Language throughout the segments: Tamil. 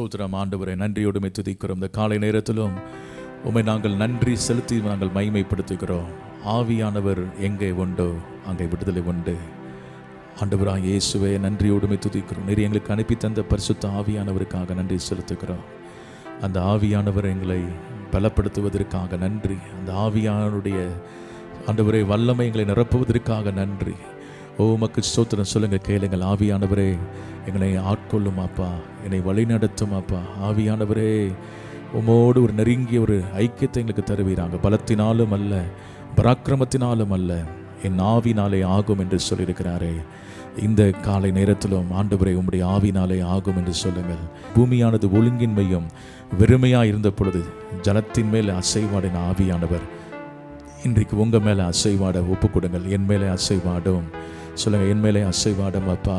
ஸ்தோத்திரம் ஆண்டவரே, நன்றியோடு துதிக்கிறோம். இந்த காலை நேரத்திலும் உம்மை நாங்கள் நன்றி செலுத்தி நாங்கள் மகிமைப்படுத்துகிறோம். ஆவியானவர் எங்கே உண்டோ அங்கே விடுதலை உண்டு. ஆண்டவராக இயேசுவே, நன்றியோடு துதிக்கிறோம். நீர் எங்களுக்கு அனுப்பி தந்த பரிசுத்த ஆவியானவருக்காக நன்றி செலுத்துகிறோம். அந்த ஆவியானவர் எங்களை பலப்படுத்துவதற்காக நன்றி. அந்த ஆவியானவருடைய ஆண்டவரே வல்லமை எங்களை நிரப்புவதற்காக நன்றி. உமக்கு ஸ்தோத்திரம். சொல்லுங்க, கேளுங்கள். ஆவியானவரே எங்களை ஆட்கொள்ளும் அப்பா, என்னை வழிநடத்தும் அப்பா. ஆவியானவரே உமோடு ஒரு நெருங்கிய ஒரு ஐக்கியத்தை எங்களுக்கு தருவீராங்க. பலத்தினாலும் அல்ல, பராக்கிரமத்தினாலும் அல்ல, என் ஆவினாலே ஆகும் என்று சொல்லியிருக்கிறாரே. இந்த காலை நேரத்திலும் ஆண்டவரே உம்முடைய ஆவினாலே ஆகும் என்று சொல்லுங்கள். பூமியானது ஒழுங்கின்மையும் வெறுமையாக இருந்த பொழுது ஜலத்தின் மேல் அசைவாடின ஆவியானவர் இன்றைக்கு உங்கள் மேலே அசைவாட ஒப்பு கொடுங்கள். என் மேலே அசைவாடும் சொல்லுங்கள். என் மேலே அசைவாடும் அப்பா.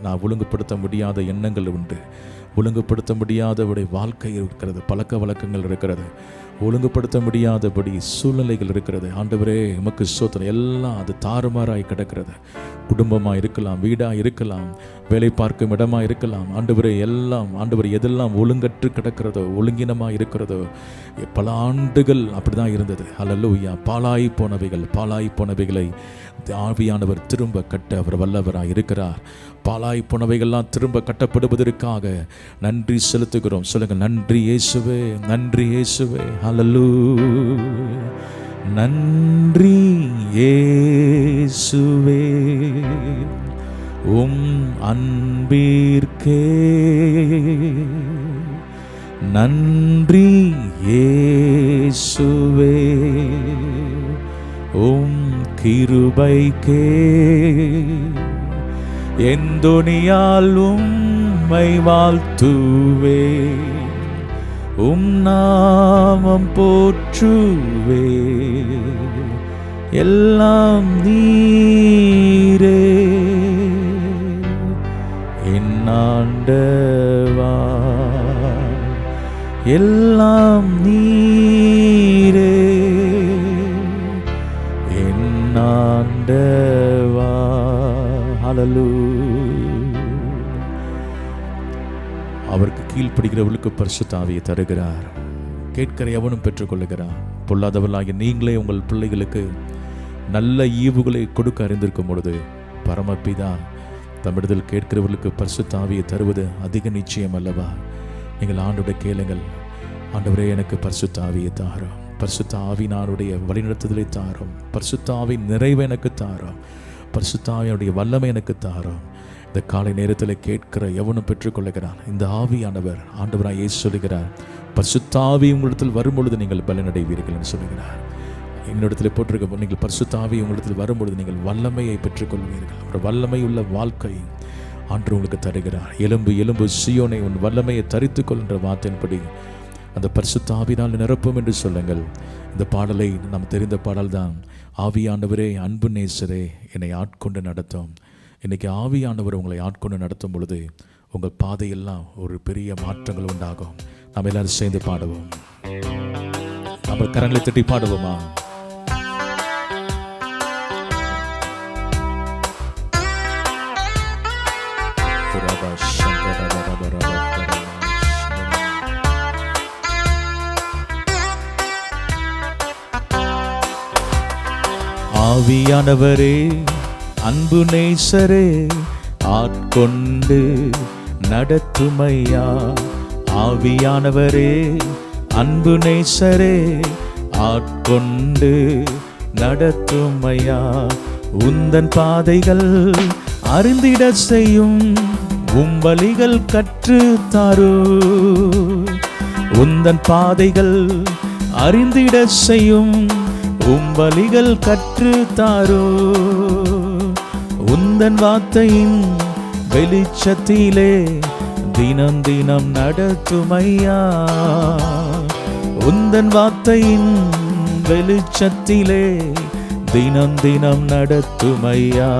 நான் ஒழுங்குபடுத்த முடியாத எண்ணங்கள் உண்டு, ஒழுங்குபடுத்த முடியாதபடி வாழ்க்கை இருக்கிறது, பழக்க வழக்கங்கள் இருக்கிறது, ஒழுங்குபடுத்த முடியாதபடி சூழ்நிலைகள் இருக்கிறது. ஆண்டவரே உமக்கு ஸ்தோத்திரம். எல்லாம் அது தாறுமாறாய் கிடக்கிறது. குடும்பமாக இருக்கலாம், வீடாக இருக்கலாம், வேலை பார்க்கும் இடமாக இருக்கலாம். ஆண்டவரே எல்லாம் ஆண்டவர் எதெல்லாம் ஒழுங்கற்று கிடக்கிறதோ, ஒழுங்கினமாக இருக்கிறதோ, பல ஆண்டுகள் அப்படி தான் இருந்தது. அல்லேலூயா. பாழாய் போனவைகளை ஆவியானவர் திரும்ப கட்ட அவர் வல்லவராக இருக்கிறார். பாழாய் போனவைகள்லாம் திரும்ப கட்டப்படுவதற்காக நன்றி செலுத்துகிறோம். சொல்லுங்கள், நன்றி இயேசுவே, நன்றி இயேசுவே. ஹல்லேலூயா. நன்றி இயேசுவே, உம் அன்பிற்கே நன்றி இயேசுவே, உம் கிருபைக்கே எந்தொனியால் உம்மை வாழ்த்துவே, உம் நாமம் போற்றுவே, எல்லாம் நீரே என் ஆண்டவா, எல்லாம் நீரே என் ஆண்டவா. ஹல்லேலூயா. அவருக்கு கீழ்ப்படுகிறவர்களுக்கு பரிசுத்த ஆவியை தருகிறார். கேட்கிற எவனும் பெற்றுக்கொள்ளுகிறார். பொல்லாதவர்களாகிய நீங்களே உங்கள் பிள்ளைகளுக்கு நல்ல ஈவுகளை கொடுக்க அறிந்திருக்கும் பொழுது பரமபிதா தம்மிடத்தில் கேட்கிறவர்களுக்கு பரிசுத்த ஆவியை தருவது அதிக நிச்சயம் அல்லவா? நீங்கள் ஆண்டோட கேளுங்கள். ஆண்டவரே, எனக்கு பரிசுத்த ஆவியை தாரும், பரிசுத்த ஆவியினுடைய வழிநடத்துதலை தாரும், பரிசுத்த ஆவியின் நிறைவை எனக்கு தாரும், பரிசுத்த ஆவியினுடைய வல்லமை எனக்கு தாரும். இந்த காலை நேரத்தில் கேட்கிற எவனும் பெற்றுக்கொள்ளுகிறான். இந்த ஆவியானவர் ஆண்டவராக இயேசு சொல்லுகிறார், பரிசுத்த ஆவி உங்களிடத்தில் வரும்பொழுது நீங்கள் பலனடைவீர்கள் என்று சொல்லுகிறார். என்னிடத்தில் போட்டிருக்க, நீங்கள் பரிசுத்த ஆவி உங்களிடத்தில் வரும்பொழுது நீங்கள் வல்லமையை பெற்றுக்கொள்வீர்கள். ஒரு வல்லமை உள்ள வாழ்க்கை ஆண்டு உங்களுக்கு தருகிறார். எலும்பு எலும்பு சீயோனை உன் வல்லமையை தரித்துக்கொள் என்ற வார்த்தையின்படி அந்த பரிசுத்த ஆவினால் நிரப்பும் என்று சொல்லுங்கள். இந்த பாடலை நாம் தெரிந்த பாடல் தான். ஆவியானவரே, அன்பு நேசரே, என்னை ஆட்கொண்டு நடத்தும். இன்றைக்கி ஆவியானவர் உங்களை ஆட்கொண்டு நடத்தும் பொழுது உங்கள் பாதையெல்லாம் ஒரு பெரிய மாற்றங்கள் உண்டாகும். நாம் எல்லாரும் சேர்ந்து பாடுவோம். நம்ம கரங்களை தட்டி பாடுவோமா? ஆவியானவரே, அன்பு நேசரே, ஆட்கொண்டு நடத்துமையா. ஆவியானவரே, அன்பு நேசரே, ஆட்கொண்டு நடத்துமையா. உந்தன் பாதைகள் அறிந்திட செய்யும், உம் வழிகள் கற்று தாரு. உந்தன் பாதைகள் அறிந்திட செய்யும், உம் வழிகள் கற்று தாரு. உந்தன் வார்த்தையின் வெளிச்சத்திலே தினம் தினம் நடத்துமையா. உந்தன் வார்த்தையின் வெளிச்சத்திலே தினம் தினம் நடத்துமையா.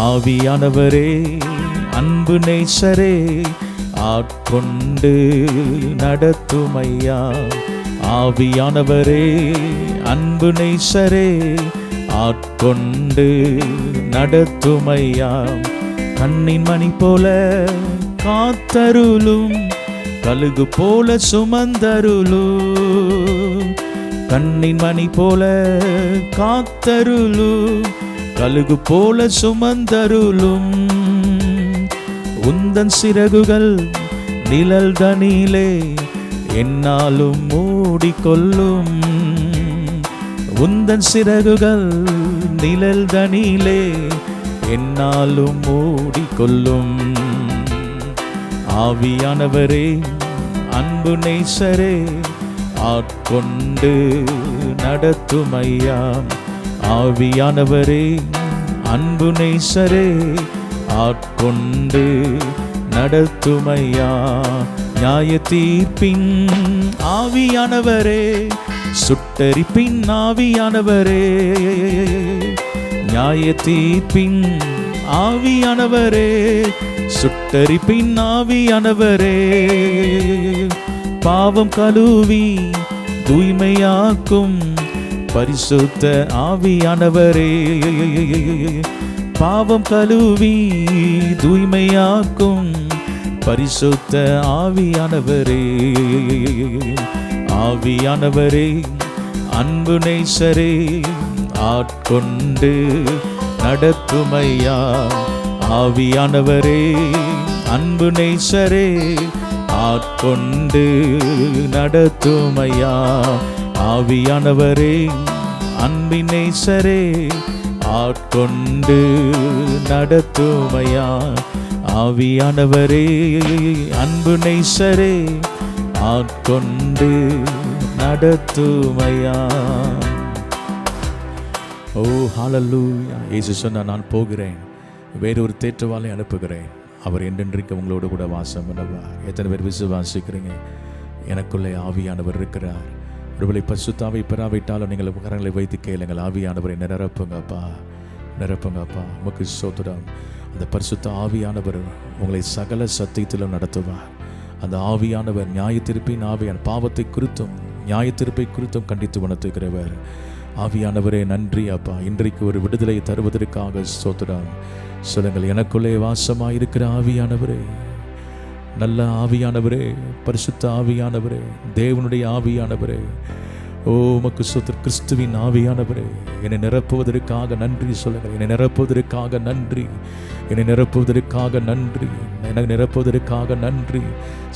ஆவியானவரே, அன்பு நேசரே, ஆட்கொண்டு நடத்துமையா. ஆவியானவரே, அன்பு நேசரே, ஆட்கொண்டு நடத்துமையா. கண்ணின் மணி போல காத்தருளும், கழுகு போல சுமந்தருளும், கண்ணின் மணி போல காத்தருளும், கழுகு போல சுமந்தருளும், உந்தன் சிறகுகள் நிழல் தனிலே என்னாலும் மூடிக்கொள்ளும், உந்தன் சிறகுகள் நிழல் தனிலே என்னாலும் மூடிக்கொள்ளும். ஆவியானவரே அன்பு நேசரே ஆட்கொண்டு நடத்தும் ஐயா, ஆவியானவரே அன்பு நேசரே ஆட்கொண்டு நடத்தும் ஐயா, நியாய தீர்ப்பின் ஆவியானவரே சுட்டரிப்பின் ஆவியானவரே, நியாய தீர்ப்பின் ஆவியானவரே சுட்டரிப்பின் ஆவியானவரே, பாவம் கழுவி தூய்மையாக்கும் பரிசுத்த ஆவியானவரே, பாவம் கழுவி தூய்மையாக்கும் பரிசுத்த ஆவியானவரே, ஆவியானவரே அன்பு நேசரே ஆட்கொண்டு நடத்துமையா, ஆவியானவரே அன்பு நேசரே ஆட்கொண்டு நடத்துமையா, ஆவியானவரே அன்பின் நேசரே ஆட்கொண்டு நடத்துமையா, ஆவியானவரே அன்பு நேசரே ஆட்கொண்டு நடத்துமையா. ஓ ஹல்லேலூயா. இயேசு சொன்னார், நான் போகிறேன், வேறொரு தேற்றவாளை அனுப்புகிறேன், அவர் என்றென்றைக்கு உங்களோடு கூட வாசம் பண்ணுவார். எத்தனை பேர் விசுவாசிக்கிறீங்க? எனக்குள்ளே ஆவியானவர் இருக்கிறார். ஒருவேளை பரிசுத்தாவை பெறாவிட்டாலும் நீங்கள் கரங்களை வைத்து கேளுங்கள், ஆவியானவரை நிரப்புங்கப்பா, நிரப்புங்கப்பா. உமக்கு ஸ்தோத்திரம். அந்த பரிசுத்த ஆவியானவர் உங்களை சகல சத்தியத்திலும் நடத்துவார். அந்த ஆவியானவர் நியாயத்தீர்ப்பின் ஆவியான, பாவத்தை குறித்தும் நியாயத்தீர்ப்பை குறித்தும் கண்டித்து உணர்த்துகிறவர். ஆவியானவரே நன்றி அப்பா, இன்றைக்கு ஒரு விடுதலை தருவதற்காக ஸ்தோத்திரம். சொல்லுங்கள், எனக்குள்ளே வாசமாக இருக்கிற ஆவியானவரே, நல்ல ஆவியானவரே, பரிசுத்த ஆவியானவரே, தேவனுடைய ஆவியானவரே, ஓ உமக்கு ஸ்தோத்திரம். கிறிஸ்துவின் ஆவியானவரே, என்னை நிரப்புவதற்காக நன்றி. சொல்லுங்கள், என்னை நிரப்புவதற்காக நன்றி, என்னை நிரப்புவதற்காக நன்றி, என்னை நிரப்புவதற்காக நன்றி,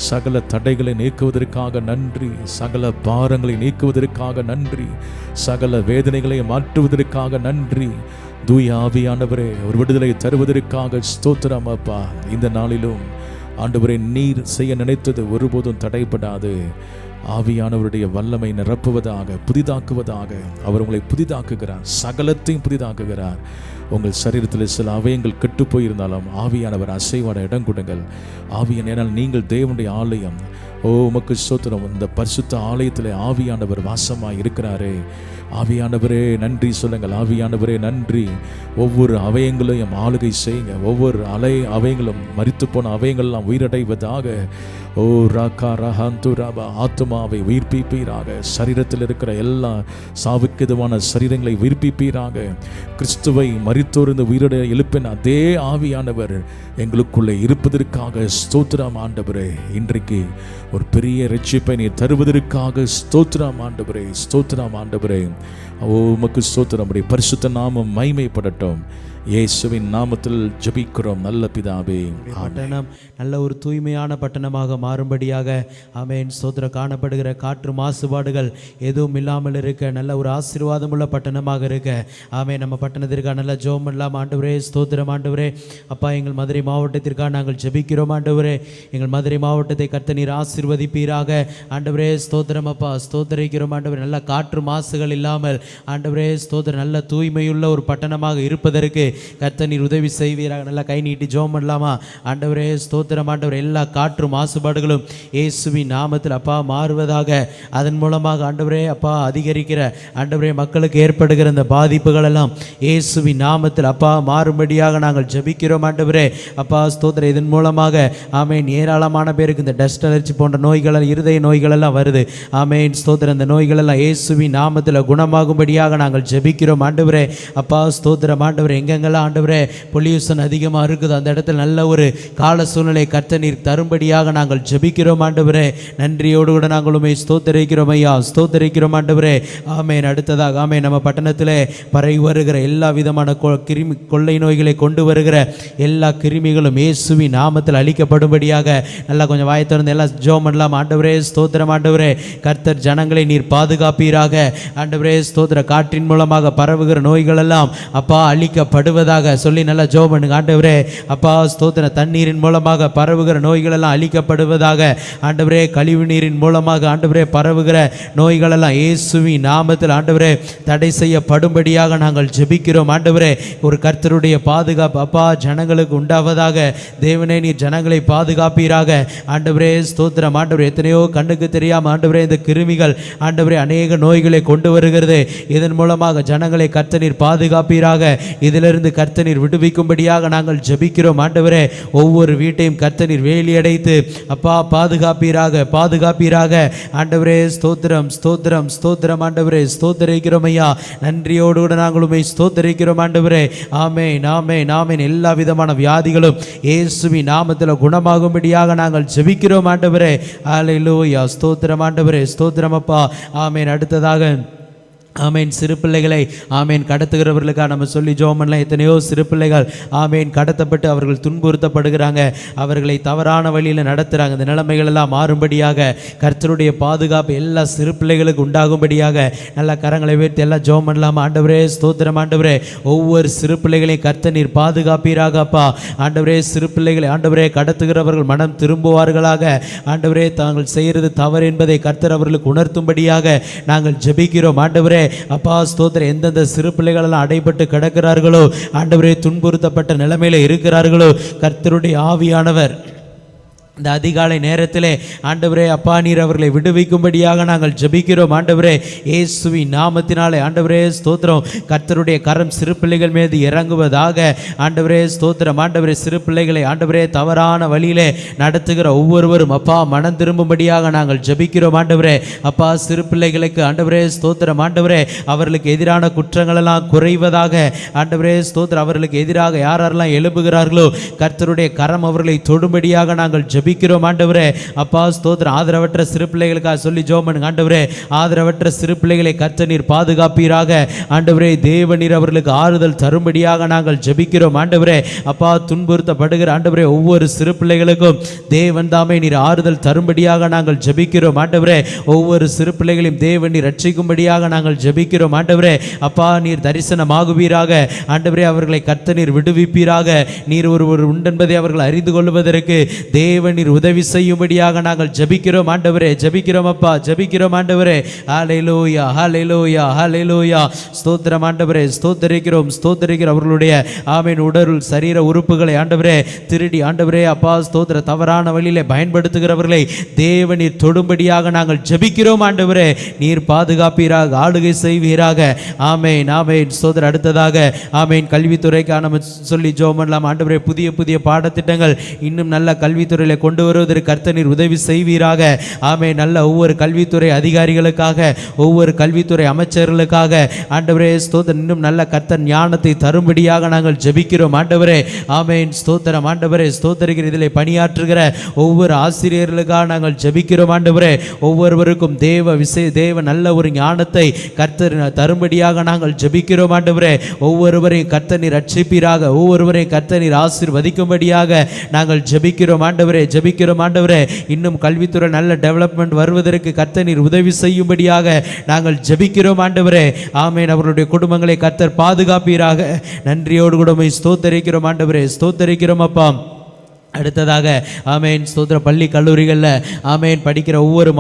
சகல தடைகளை நீக்குவதற்காக நன்றி, சகல பாரங்களை நீக்குவதற்காக நன்றி, சகல வேதனைகளை மாற்றுவதற்காக நன்றி. தூய ஆவியானவரே, ஒரு விடுதலை தருவதற்காக ஸ்தோத்திரம் அப்பா. இந்த நாளிலும் ஆண்டவரே, நீர் செய்ய நினைத்தது ஒருபோதும் தடைப்படாது. ஆவியானவருடைய வல்லமை நிரப்புவதாக, புதிதாக்குவதாக. அவர் உங்களை புதிதாக்குகிறார், சகலத்தையும் புதிதாக்குகிறார். உங்கள் சரீரத்தில் சில அவயங்கள் கெட்டு போயிருந்தாலும் ஆவியானவர் அசைவாட இடம் கொடுங்கள். ஆவியான, ஏனால் நீங்கள் தேவனுடைய ஆலயம். ஓ உமக்கு ஸ்தோத்திரம். இந்த பரிசுத்த ஆலயத்தில் ஆவியானவர் வாசமாக இருக்கிறாரே. ஆவியானவரே நன்றி சொல்லுங்கள். ஆவியானவரே நன்றி. ஒவ்வொரு அவயங்களையும் ஆளுகை செய்யுங்க. ஒவ்வொரு அவயங்களும் மரித்து போன அவயங்கள்லாம் உயிரடைவதாக. ஓ ராகா ரஹந்து ராபா, ஆத்மாவை உயிர்ப்பிப்பீராக. சரீரத்தில் இருக்கிற எல்லா சாவுக்கெதுவான சரீரங்களை உயிர்ப்பிப்பீராக. கிறிஸ்துவை மரித்தோர்ந்து உயிரடை எழுப்பின அதே ஆவியானவர் எங்களுக்குள்ளே இருப்பதற்காக ஸ்தோத்திரம் ஆண்டவரே. இன்றைக்கு ஒரு பெரிய ரட்சிப்பை நீ தருவதற்காக ஸ்தோத்திரம் ஆண்டவரே, ஸ்தோத்திரம் ஆண்டவரே. ஓ உமக்கு ஸ்தோத்திரம். பரிசுத்த நாமம் மகிமைப்படட்டும். இயேசுவின் நாமத்தில் ஜெபிக்கிறோம் நல்ல பிதாவே. பட்டணம் நல்ல ஒரு தூய்மையான பட்டணமாக மாறும்படியாக ஆமென். ஸ்தோத்திரம். காணப்படுகிற காற்று மாசுபாடுகள் எதுவும் இல்லாமல் இருக்க நல்ல ஒரு ஆசீர்வாதமுள்ள பட்டணமாக இருக்க ஆமென். நம்ம பட்டணத்திற்காக நல்ல ஜெபம் இல்லாமல் ஆண்டவரே ஸ்தோத்திரம் ஆண்டவரே. அப்பா, எங்கள் மதுரை மாவட்டத்திற்காக நாங்கள் ஜெபிக்கிறோம் ஆண்டவரே. எங்கள் மதுரை மாவட்டத்தை கர்த்தர் நீர் ஆசீர்வதிப்பீராக ஆண்டவரே. ஸ்தோத்திரம் அப்பா, ஸ்தோத்திரிக்கிறோம் ஆண்டவரே. நல்ல காற்று மாசுகள் இல்லாமல் ஆண்டவரே ஸ்தோத்திரம் நல்ல தூய்மையுள்ள ஒரு பட்டணமாக இருப்பதற்கு கர்த்தர் நீர் உதவி செய்வீராக. நல்லா கை நீட்டி ஜெபம் பண்ணலாமா? ஆண்டவரே ஸ்தோத்திரம் ஆண்டவரே. எல்லா காற்று மாசுபாடுகளும் இயேசுவின் நாமத்தில் அப்பா மாறுவதாக. அதன் மூலமாக ஆண்டவரே அப்பா அதிகரிக்கிற ஆண்டவரே மக்களுக்கு ஏற்படுகிற அந்த பாதிப்புகள் எல்லாம் இயேசுவின் நாமத்தில் அப்பா மாறும்படியாக நாங்கள் ஜெபிக்கிறோம் ஆண்டவரே. அப்பா ஸ்தோத்திரம். இதன் மூலமாக ஆமென் ஏராளமான பேருக்கு இந்த டஸ்ட் அலர்ஜி போன்ற நோய்கள், இருதய நோய்கள் எல்லாம் வருது ஆமென். ஸ்தோத்திரம். இந்த நோய்கள் எல்லாம் இயேசுவின் நாமத்தில் குணமாகும்படியாக நாங்கள் ஜெபிக்கிறோம் ஆண்டவரே. அப்பா ஸ்தோத்திரம் ஆண்டவரே. எங்கெங்க எங்கெல்லாம் ஆண்டவரே பொல்யூஷன் அதிகமாக இருக்குது அந்த இடத்துல நல்ல ஒரு கால சூழ்நிலை கர்த்தர் நீர் தரும்படியாக நாங்கள் ஜெபிக்கிறோம் ஆண்டவரே. நன்றியோடு கூட நாங்கள் உம்மை ஸ்தோத்தரிக்கிறோம் ஐயா, ஸ்தோத்தரிக்கிறோம் ஆண்டவரே. ஆமென். அடுத்ததாக ஆமென், நம்ம பட்டணத்திலே பரவி வருகிற எல்லா விதமான கிருமி கொள்ளை நோய்களை கொண்டு வருகிற எல்லா கிருமிகளும் இயேசுவின் நாமத்தில் அழிக்கப்படும்படியாக நல்லா கொஞ்சம் வாயை திறந்து எல்லாம் ஜெபம் பண்ணலாம். ஆண்டவரே ஸ்தோத்திரம் ஆண்டவரே, கர்த்தர் ஜனங்களை நீர் பாதுகாப்பீராக. ஆண்டவரே ஸ்தோத்திர, காற்றின் மூலமாக பரவுகிற நோய்கள் எல்லாம் அப்பா அழிக்கப்படுவதாக சொல்லி நல்லா ஜெபம் பண்ணுங்க. ஆண்டவரே அப்பா ஸ்தோத்திர, தண்ணீரின் மூலமாக பரவுகிற நோய்கள் எல்லாம் அழிக்கப்படுவதாக. ஆண்டவரே கழிவு நீரின் மூலமாக ஆண்டவரே பரவுகிற நோய்கள் எல்லாம் இயேசுவின் நாமத்தில் ஆண்டவரே தடை செய்யப்படும்படியாக நாங்கள் ஜெபிக்கிறோம். ஆண்டவரே ஒரு கர்த்தருடைய பாதுகாப்பு அப்பா ஜனங்களுக்கு உண்டாவதாக. தேவனே நீர் ஜனங்களை பாதுகாப்பீராக. ஆண்டவரே ஸ்தோத்திரம் ஆண்டவரே, எத்தனையோ கண்ணுக்கு தெரியாம ஆண்டவரே இந்த கிருமிகள் ஆண்டவரே அநேக நோய்களை கொண்டு வருகிறது. இதன் மூலமாக ஜனங்களை கர்த்தர் நீர் பாதுகாப்பீராக. இதிலிருந்து கர்த்தர் நீர் விடுவிக்கும்படியாக நாங்கள் ஜெபிக்கிறோம். ஆண்டவரே ஒவ்வொரு வீட்டையும் கர்த்தர் நீர் வேலி அடைத்து அப்பா பாதுகாப்பீராக, பாதுகாப்பீராக. ஆண்டவரே ஸ்தோத்திரம் ஸ்தோத்திரம் ஸ்தோத்திரம் ஆண்டவரே, ஸ்தோத்தரிக்கிறோம் ஐயா. நன்றியோடு கூட நாங்கள் உம்மை ஸ்தோத்தரிக்கிறோம் ஆண்டவரே. ஆமென் ஆமென் ஆமென். எல்லா விதமான வியாதிகளும் இயேசுவின் நாமத்தில் குணமாகும்படியாக நாங்கள் ஜெபிக்கிறோம் ஆண்டவரே. ஹல்லேலூயா, ஸ்தோத்திரம் ஆண்டவரே, ஸ்தோத்திரம் அப்பா. ஆமென். அடுத்ததாக ஆமேன், சிறு பிள்ளைகளை ஆமேன் கடத்துகிறவர்களுக்காக நம்ம சொல்லி ஜெபம் பண்ணலாம். எத்தனையோ சிறு பிள்ளைகள் ஆமேன் கடத்தப்பட்டு அவர்கள் துன்புறுத்தப்படுகிறாங்க, அவர்களை தவறான வழியில் நடத்துகிறாங்க. இந்த நிலைமைகள் எல்லாம் மாறும்படியாக கர்த்தருடைய பாதுகாப்பு எல்லா சிறு பிள்ளைகளுக்கு உண்டாகும்படியாக நல்ல கரங்களை உயர்த்தி எல்லாம் ஜெபம் பண்ணலாம். ஆண்டவரே ஸ்தோத்திரம் ஆண்டவரே, ஒவ்வொரு சிறு பிள்ளைகளையும் கர்த்தர் நீர் பாதுகாப்பீராக அப்பா. ஆண்டவரே சிறு பிள்ளைகளை ஆண்டவரே கடத்துகிறவர்கள் மனம் திரும்புவார்களாக. ஆண்டவரே தாங்கள் செய்கிறது தவறு என்பதை கர்த்தர் அவர்களுக்கு உணர்த்தும்படியாக நாங்கள் ஜெபிக்கிறோம். ஆண்டவரே அப்பா ஸ்தோத்திரம், எந்தெந்த சிறு பிள்ளைகள் எல்லாம் அடைபட்டு கிடக்கிறார்களோ ஆண்டவரே, துன்புறுத்தப்பட்ட நிலைமையில இருக்கிறார்களோ, கர்த்தருடைய ஆவியானவர் இந்த அதிகாலை நேரத்திலே ஆண்டவரே அப்பா நீர் அவர்களை விடுவிக்கும்படியாக நாங்கள் ஜெபிக்கிறோம். ஆண்டவரே இயேசுவின் நாமத்தினாலே ஆண்டவரே ஸ்தோத்திரம், கர்த்தருடைய கரம் சிறு பிள்ளைகள் மீது இறங்குவதாக. ஆண்டவரே ஸ்தோத்திரம் ஆண்டவரே, சிறு பிள்ளைகளை ஆண்டவரே தவறான வழியிலே நடத்துகிற ஒவ்வொருவரும் அப்பா மனம் திரும்பும்படியாக நாங்கள் ஜெபிக்கிறோம். ஆண்டவரே அப்பா சிறு பிள்ளைகளுக்கு ஆண்டவரே ஸ்தோத்திரம் ஆண்டவரே, அவர்களுக்கு எதிரான குற்றங்கள் எல்லாம் குறைவதாக. ஆண்டவரே ஸ்தோத்திரம், அவர்களுக்கு எதிராக யாரெல்லாம் எழும்புகிறார்களோ கர்த்தருடைய கரம் அவர்களை தொடும்படியாக நாங்கள் ஜெபிக்கிறோம். ஆண்டவரே அப்பா ஸ்தோத்திரம், ஆதரவற்ற சிறு பிள்ளைகளுக்காக சொல்லி ஜெபம் பண்ணுங்க. ஆண்டவரே ஆதரவற்ற சிறு பிள்ளைகளை கர்த்தர் நீர் பாதுகாப்பீராக. ஆண்டவரே தேவ நீர் அவர்களுக்கு ஆறுதல் தரும்படியாக நாங்கள் ஜெபிக்கிறோம். ஆண்டவரே அப்பா துன்புறுத்தப்படுகிற ஆண்டவரே ஒவ்வொரு சிறு பிள்ளைகளுக்கும் தேவன் தாமே நீர் ஆறுதல் தரும்படியாக நாங்கள் ஜெபிக்கிறோம். ஆண்டவரே ஒவ்வொரு சிறு பிள்ளைகளையும் தேவன் நீர் ரட்சிக்கும்படியாக நாங்கள் ஜெபிக்கிறோம். ஆண்டவரே அப்பா நீர் தரிசனமாகுவீராக. ஆண்டவரே அவர்களை கர்த்தர் நீர் விடுவிப்பீராக. நீர் ஒருவர் உண்டென்பதை அவர்கள் அறிந்து கொள்வதற்கு தேவன் நீர் உதவி செய்யும்படியாக நாங்கள் ஜெபிக்கிறோம். ஆண்டவரே ஜெபிக்கிறோம் அப்பா, ஜெபிக்கிறோம் ஆண்டவரே. ஹல்லேலூயா ஹல்லேலூயா ஹல்லேலூயா. ஸ்தோத்திரம் ஆண்டவரே, ஸ்தோத்தரிக்கிறோம் ஸ்தோத்தரிக்கிறோம். அவர்களுடைய ஆமென் உடல் சரீர உறுப்புகளை ஆண்டவரே திருடி ஆண்டவரே அப்பா ஸ்தோத்திர தவறான வழியிலே பயன்படுத்துகிறவர்களை தேவன் நீர் தொடும்படியாக நாங்கள் ஜெபிக்கிறோம். ஆண்டவரே நீர் பாதுகாப்பீராக, ஆளுகை செய்வீராக. ஆமென் ஆமென். ஸ்தோத்திர. அடுத்ததாக ஆமென் கல்வித்துறைக்காக நம்ம சொல்லி ஜெபம் பண்ணலாம். ஆண்டவரே புதிய புதிய பாடத்திட்டங்கள் இன்னும் நல்ல கல்வித்துறையில் கொண்டு வருவதற்கு கர்த்தர் நீர் உதவி செய்வீராக. ஆமே நல்ல ஒவ்வொரு கல்வித்துறை அதிகாரிகளுக்காக, ஒவ்வொரு கல்வித்துறை அமைச்சர்களுக்காக ஆண்டவரே ஸ்தோத்திரம், இன்னும் நல்ல கர்த்தர் ஞானத்தை தரும்படியாக நாங்கள் ஜெபிக்கிறோம். ஆண்டவரே ஆமென் ஸ்தோத்திரம் ஆண்டவரே, ஸ்தோத்திரிக்கிற இதில் பணியாற்றுகிற ஒவ்வொரு ஆசிரியர்களுக்காக நாங்கள் ஜெபிக்கிறோம். ஆண்டவரே ஒவ்வொருவருக்கும் தேவ நல்ல ஒரு ஞானத்தை கர்த்தர் தரும்படியாக நாங்கள் ஜெபிக்கிறோம். ஆண்டவரே ஒவ்வொருவரையும் கர்த்தர் நீர் ரட்சிப்பீராக, ஒவ்வொருவரையும் கர்த்தர் நீர் ஆசீர்வதிக்கும்படியாக நாங்கள் ஜெபிக்கிறோம். ஆண்டவரே ஜெபிக்கிறோம். ஆண்டவரே இன்னும் கல்வித்துறை நல்ல டெவலப்மெண்ட் வருவதற்கு கர்த்தர் நீர் உதவி செய்யும்படியாக நாங்கள் ஜெபிக்கிறோம். ஆண்டவரே ஆமென். அவர்களுடைய குடும்பங்களை கர்த்தர் பாதுகாப்பீராக. நன்றியோடு கூட ஸ்தோத்தரிக்கிறோம். ஆண்டவரே ஸ்தோத்தரிக்கிறோம் அப்பா. அடுத்ததாக ஆமேன் ஸ்தோத்திர, பள்ளி கல்லூரிகளில் ஆமேன் படிக்கிற ஒவ்வொரு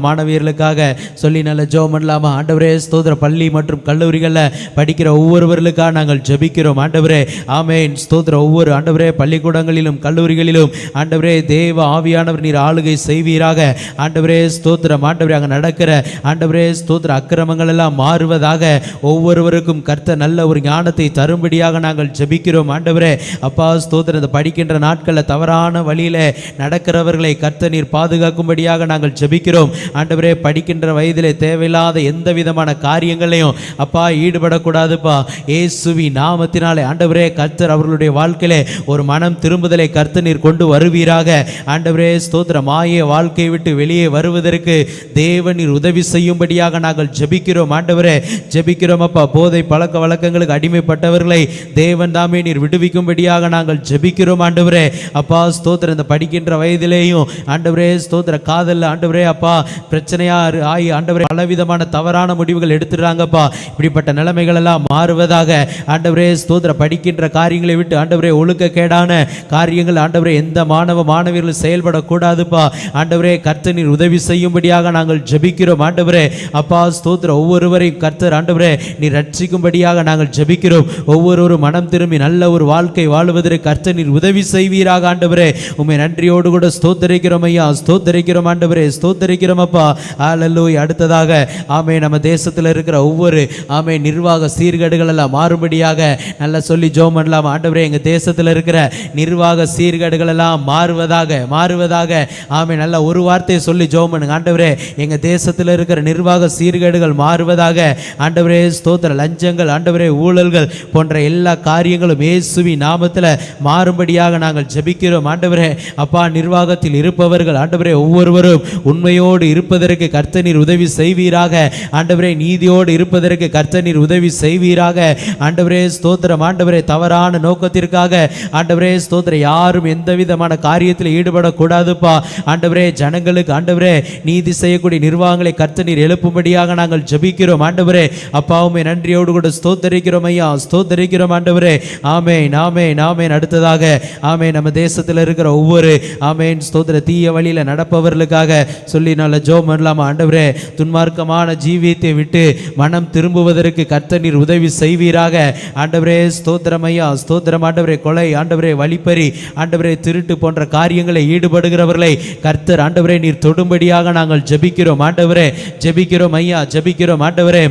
மாணவியர்களுக்காக சொல்லி நல்ல ஜெபம் பண்ணலாமா? ஆண்டவரே ஸ்தோத்திர, பள்ளி மற்றும் கல்லூரிகளில் படிக்கிற ஒவ்வொருவர்களுக்காக நாங்கள் ஜெபிக்கிறோம். ஆண்டவரே ஆமேன் ஸ்தோத்திர, ஒவ்வொரு ஆண்டவரே பள்ளிக்கூடங்களிலும் கல்லூரிகளிலும் ஆண்டவரே தேவ ஆவியானவர் நீர் ஆளுகை செய்வீராக. ஆண்டவரே ஸ்தோத்திரம் ஆண்டவரே, அங்கே நடக்கிற ஆண்டவரே ஸ்தோத்திர அக்கிரமங்கள் எல்லாம் மாறுவதாக. ஒவ்வொருவருக்கும் கர்த்தர் நல்ல ஒரு ஞானத்தை தரும்படியாக நாங்கள் ஜெபிக்கிறோம். ஆண்டவரே அப்பா ஸ்தோத்திர, இந்த படிக்கின்ற நாட்களில் தவறான தவறான வழியில நடக்கிறவர்களை கர்த்தர் நீர் பாதுகாக்கும்படியாக நாங்கள் ஜெபிக்கிறோம். ஆண்டவரே, படிக்கின்ற வயதிலே தேவையில்லாத எந்த விதமான காரியங்களையும் அப்பா ஈடுபடக்கூடாதுப்பா. இயேசுவி நாமத்தினாலே ஆண்டவரே கர்த்தர் அவர்களுடைய வாழ்க்கையிலே ஒரு மனம் திரும்புதலை கர்த்தர் நீர் கொண்டு வருவீராக. ஆண்டவரே ஸ்தோத்திரம். மாய வாழ்க்கையை விட்டு வெளியே வருவதற்கு தேவன் நீர் உதவி செய்யும்படியாக நாங்கள் ஜெபிக்கிறோம். ஆண்டவரே ஜெபிக்கிறோம் அப்பா. போதை பழக்க வழக்கங்களுக்கு அடிமைப்பட்டவர்களை தேவன் தாமே நீர் விடுவிக்கும்படியாக நாங்கள் ஜெபிக்கிறோம். ஆண்டவரே அப்பா ஸ்தோத்திரம். இந்த படிக்கின்ற வயதிலேயும் ஆண்டவரே ஸ்தோத்திர காதல் ஆண்டவரே அப்பா பிரச்சனையா ஆகி ஆண்டவரே பலவிதமான தவறான முடிவுகள் எடுத்துடுறாங்கப்பா. இப்படிப்பட்ட நிலைமைகள் எல்லாம் மாறுவதாக. ஆண்டவரே ஸ்தோத்திர. படிக்கின்ற காரியங்களை விட்டு ஆண்டவரே ஒழுக்கக்கேடான காரியங்கள் ஆண்டவரே எந்த மாணவ மாணவியர்கள் செயல்படக்கூடாதுப்பா. ஆண்டவரே கர்த்தர் நீர் உதவி செய்யும்படியாக நாங்கள் ஜெபிக்கிறோம். ஆண்டவரே அப்பா ஸ்தோத்திர. ஒவ்வொருவரையும் கர்த்தர் ஆண்டவரே நீர் ரட்சிக்கும்படியாக நாங்கள் ஜெபிக்கிறோம். ஒவ்வொருவரும் மனம் திரும்பி நல்ல ஒரு வாழ்க்கை வாழுவதற்கு கர்த்தர் நீர் உதவி செய்வீராக. ஆண்டவரே உம்மை நன்றியோடு கூட ஸ்தோத்தரிக்கிறோம் ஐயா. ஸ்தோத்தரிக்கிறோம் ஆண்டவரே. ஸ்தோத்தரிக்கிறோம் அப்பா. ஹல்லேலூயா. அடுத்ததாக ஆமே நம்ம தேசத்தில் இருக்கிற ஒவ்வொரு ஆமே நிர்வாக சீர்கேடுகள் எல்லாம் மாறும்படியாக நல்லா சொல்லி ஜெபம் பண்ணலாம். ஆண்டவரே எங்கள் தேசத்தில் இருக்கிற நிர்வாக சீர்கேடுகள் எல்லாம் மாறுவதாக ஆமே நல்ல ஒரு வார்த்தையை சொல்லி ஜெபம் பண்ணுங்க. ஆண்டவரே எங்கள் தேசத்தில் இருக்கிற நிர்வாக சீர்கேடுகள் மாறுவதாக. ஆண்டவரே ஸ்தோத்திர. லஞ்சங்கள் ஆண்டவரே ஊழல்கள் போன்ற எல்லா காரியங்களும் இயேசுவி நாமத்தில் மாறும்படியாக நாங்கள் ஜெபிக்கிறோம். ஆண்டவரே அப்பா நிர்வாகத்தில் இருப்பவர்கள் ஆண்டவரே ஒவ்வொருவரும் உண்மையோடு இருப்பதற்கு கர்த்தர் நீர் உதவி செய்வீராக. ஆண்டவரே நீதியோடு இருப்பதற்கு கர்த்தர் நீர் உதவி செய்வீராக. ஆண்டவரே ஸ்தோத்திரம். ஆண்டவரே தவறான நோக்கத்திற்காக ஆண்டவரே ஸ்தோத்திர யாரும் எந்த விதமான காரியத்தில் ஈடுபடக்கூடாதுப்பா. ஆண்டவரே ஜனங்களுக்கு ஆண்டவரே நீதி செய்யக்கூடிய நிர்வாகங்களை கர்த்தர் நீர் எழுப்பும்படியாக நாங்கள் ஜெபிக்கிறோம். ஆண்டவரே அப்பாவுமே நன்றியோடு கூட ஸ்தோத்தரிக்கிறோம் ஐயா. ஸ்தோத்தரிக்கிறோம் ஆண்டவரே. ஆமென் ஆமென் ஆமென். அடுத்ததாக ஆமென் நம்ம தேசத்தில் இருக்கிற ஒவ்வொரு ஆமென் ஸ்தோத்திர தீய வழியில் நடப்பவர்களுக்காக சொல்லி நல்ல ஜெபம் பண்ணலாமா. ஆண்டவரே துன்மார்க்கமான ஜீவியத்தை விட்டு மனம் திரும்புவதற்கு கர்த்தர் நீர் உதவி செய்வீராக. ஆண்டவரே ஸ்தோத்திரம் ஐயா. ஸ்தோத்திரம் ஆண்டவரே. கொலை ஆண்டவரே வழிப்பறி ஆண்டவரே திருட்டு போன்ற காரியங்களை ஈடுபடுகிறவர்களை கர்த்தர் ஆண்டவரே நீர் தொடும்படியாக நாங்கள் ஜெபிக்கிறோம். ஆண்டவரே ஜெபிக்கிறோம் ஐயா. ஜெபிக்கிறோம் ஆண்டவரே.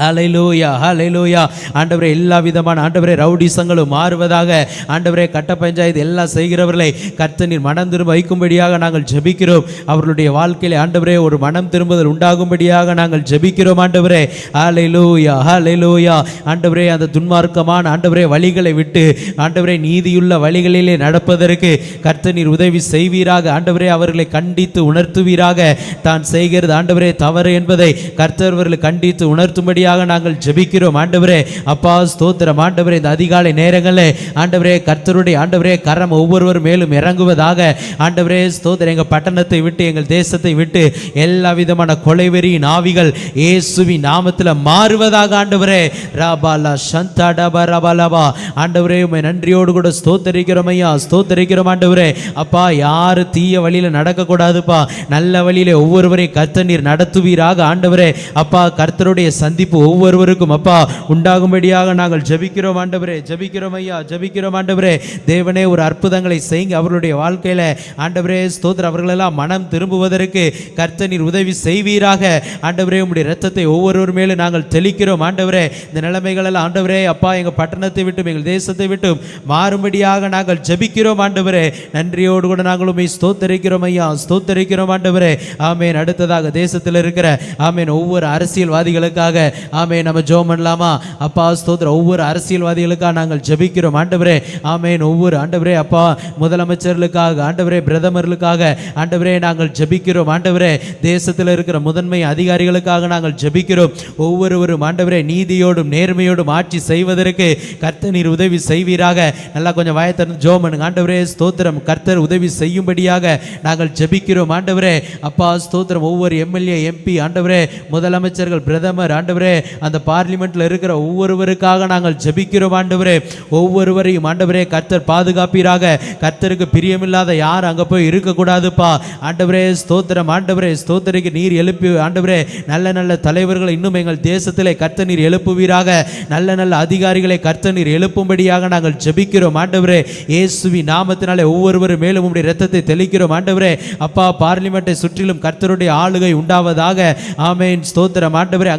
ஹல்லேலூயா ஹல்லேலூயா. ஆண்டவரே எல்லா விதமான ஆண்டவரே ரவுடிசங்களும் மாறுவதாக. ஆண்டவரே கட்ட பஞ்சாயத்து எல்லாம் செய்கிறவர்களை கர்த்தர் நீர் மனம் திரும்ப வைக்கும்படியாக நாங்கள் ஜெபிக்கிறோம். அவர்களுடைய வாழ்க்கையில் ஆண்டவரே ஒரு மனம் திரும்புதல் உண்டாகும்படியாக நாங்கள் ஜெபிக்கிறோம். ஆண்டவரே ஹல்லேலூயா ஹல்லேலூயா. ஆண்டவரே அந்த துன்மார்க்கமான ஆண்டவரே வழிகளை விட்டு ஆண்டவரே நீதியுள்ள வழிகளிலே நடப்பதற்கு கர்த்தர் நீர் உதவி செய்வீராக. ஆண்டவரே அவர்களை கண்டித்து உணர்த்துவீராக. தான் செய்கிறது ஆண்டவரே தவறு என்பதை கர்த்தர் அவர்களை கண்டித்து உணர்த்தும்படியாக நாங்கள் ஜெபிக்கிறோம். ஆண்டவரே அப்பா ஸ்தோத்திரம். ஆண்டவரே இந்த அதிகாலை நேரங்களில் ஆண்டவரே கர்த்தருடைய ஆண்டவரே கரம் ஒவ்வொருவர் மேலும் இறங்குவதாக. ஆண்டவரே ஸ்தோத்திரம். எங்கள் பட்டணத்தை விட்டு எங்கள் தேசத்தை விட்டு எல்லா விதமான கொலைவெறியின் ஆவிகள் இயேசுவின் நாமத்தில் மாறுவதாக. ஆண்டவரே ராபாலா சந்தா டபா ரபாலபா. ஆண்டவரே உம்மை நன்றியோடு கூட ஸ்தோத்தரிக்கிறோம் ஐயா. ஸ்தோத்தரிக்கிறோம் ஆண்டவரே. அப்பா யாரு தீய வழியில் நடக்கக்கூடாதுப்பா. நல்ல வழியிலே ஒவ்வொருவரையும் கர்த்தர் நீர் நடத்துவீராக. ஆண்டவரே அப்பா கர்த்தருடைய சந்திப்பு ஒவ்வொருவருக்கும் அப்பா உண்டாகும்படியாக நாங்கள் ஜெபிக்கிறோம். ஆண்டவரே ஜெபிக்கிறோம் ஐயா. ஜெபிக்கிறோம் ஆண்டவரே. தேவனே ஒரு அற்புதங்களை செய்யுங்க அவர்களுடைய வாழ்க்கையில. ஆண்டவரே ஸ்தோத்திரம். அவர்களெல்லாம் மனம் திரும்புவதற்கு கர்த்தர் நீர் உதவி செய்வீராக. ஆண்டவரே உம்முடைய இரத்தத்தை ஒவ்வொருவர் மேலும் நாங்கள் தெளிக்கிறோம். ஆண்டவரே இந்த நிலைமைகள் எல்லாம் ஆண்டவரே அப்பா எங்கள் பட்டணத்தை விட்டும் எங்கள் தேசத்தை விட்டும் மாறும்படியாக நாங்கள் ஜெபிக்கிறோம். ஆண்டவரே நன்றியோடு கூட நாங்கள் உம்மை ஸ்தோத்தரிக்கிறோம் ஐயா. ஸ்தோத்தரிக்கிறோம் ஆண்டவரே. ஆமென். அடுத்ததாக தேசத்தில் இருக்கிற ஆமென் ஒவ்வொரு அரசியல்வாதிகளுக்காக ஆமென் நம்ம ஜெபம் பண்ணலாமா. அப்பா ஸ்தோத்திரம். ஒவ்வொரு அரசியல்வாதிகளுக்காக நாங்கள் ஜெபிக்கிறோம். ஆண்டவரே ஆமென். ஒவ்வொரு ஆண்டவரே அப்பா முதலமைச்சர்களுக்காக ஆண்டவரே பிரதமர்களுக்காக ஆண்டவரே நாங்கள் ஜெபிக்கிறோம். ஆண்டவரே தேசத்தில் இருக்கிற முதன்மை அதிகாரிகளுக்காக நாங்கள் ஜெபிக்கிறோம். ஒவ்வொருவரும் ஆண்டவரே நீதியோடும் நேர்மையோடும் ஆட்சி செய்வதற்கு கர்த்தர் நீர் உதவி செய்வீராக. நல்லா கொஞ்சம் வாயத்திறந்து ஜெபம் பண்ணுங்க. ஆண்டவரே ஸ்தோத்திரம். கர்த்தர் உதவி செய்யும்படியாக நாங்கள் ஜெபிக்கிறோம். ஆண்டவரே அப்பா ஸ்தோத்திரம். ஒவ்வொரு எம்எல்ஏ எம்பி ஆண்டவரே முதலமைச்சர்கள் பிரதமர் ஆண்டவரே அந்த பார்லிமெண்ட்ல இருக்கிற ஒவ்வொருவருக்காக நாங்கள் ஜெபிக்கிறோம். ஆண்டவரே ஒவ்வொருவரையும் ஆண்டவரே கர்த்தர் பாதுகாப்பீராக. கர்த்தருக்கு பிரியமில்லாத யார் அங்க போய் இருக்கக்கூடாதுப்பா. ஆண்டவரே ஸ்தோத்திரம். ஆண்டவரே ஸ்தோத்திரிக்கு நீர் எழுப்பி ஆண்டவரே நல்ல நல்ல தலைவர்களை இன்னும் எங்கள் தேசத்திலே கர்த்தர் நீர் எழுப்புவீராக. நல்ல நல்ல அதிகாரிகளை கர்த்தர் நீர் எழுப்பும்படியாக நாங்கள் ஜெபிக்கிறோம். ஆண்டவரே இயேசுவின் நாமத்தினாலே ஒவ்வொருவரும் மேலும் உம்முடைய இரத்தத்தை தெளிக்கிறோம். ஆண்டவரே அப்பா பார்லிமெண்ட்டை சுற்றிலும் கர்த்தருடைய ஆளுகை உண்டாவதாக. ஆமென் ஸ்தோத்திரம். ஆண்டவரே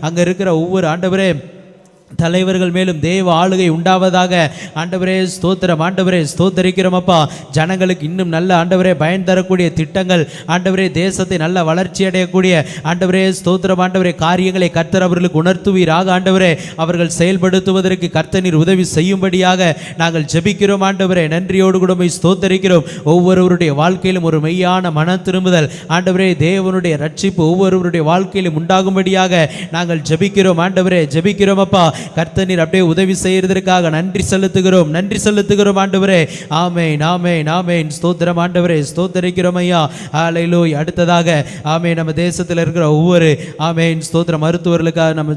அங்க இருக்கிற ஒவ்வொரு ஆண்டவரே தலைவர்கள் மேலும் தேவ ஆளுகை உண்டாவதாக. ஆண்டவரே ஸ்தோத்திரம், ஆண்டவரே ஸ்தோத்தரிக்கிறோம் அப்பா. ஜனங்களுக்கு இன்னும் நல்ல ஆண்டவரே பயன் தரக்கூடிய திட்டங்கள், ஆண்டவரே தேசத்தை நல்ல வளர்ச்சி அடையக்கூடிய ஆண்டவரே ஸ்தோத்திரம், ஆண்டவரே காரியங்களை கர்த்தர் அவர்களுக்கு உணர்த்துவீராக. ஆண்டவரே அவர்கள் செயல்படுத்துவதற்கு கர்த்தர் நீர் உதவி செய்யும்படியாக நாங்கள் ஜெபிக்கிறோம். ஆண்டவரே நன்றியோடு கூட போய் ஸ்தோத்தரிக்கிறோம். ஒவ்வொருவருடைய வாழ்க்கையிலும் ஒரு மெய்யான மன திரும்புதல், ஆண்டவரே தேவனுடைய ரட்சிப்பு ஒவ்வொருவருடைய வாழ்க்கையிலும் உண்டாகும்படியாக நாங்கள் ஜெபிக்கிறோம். ஆண்டவரே ஜெபிக்கிறோம் அப்பா. கர்த்தர் நீர் அப்படியே உதவி செய்யறதற்காக நன்றி செலுத்துகிறோம், நன்றி செலுத்துகிறோம் ஆண்டவரே. ஆமென், ஆமென், ஆமென். ஸ்தோத்திரம் ஆண்டவரே, ஸ்தோத்தரிக்கிறோம் ஐயா. ஹல்லேலூயா. அடுத்ததாக ஆமென், நம்ம தேசத்தில் இருக்கிற ஒவ்வொரு ஆமென் ஸ்தோத்திர மருத்துவர்களுக்காக நம்ம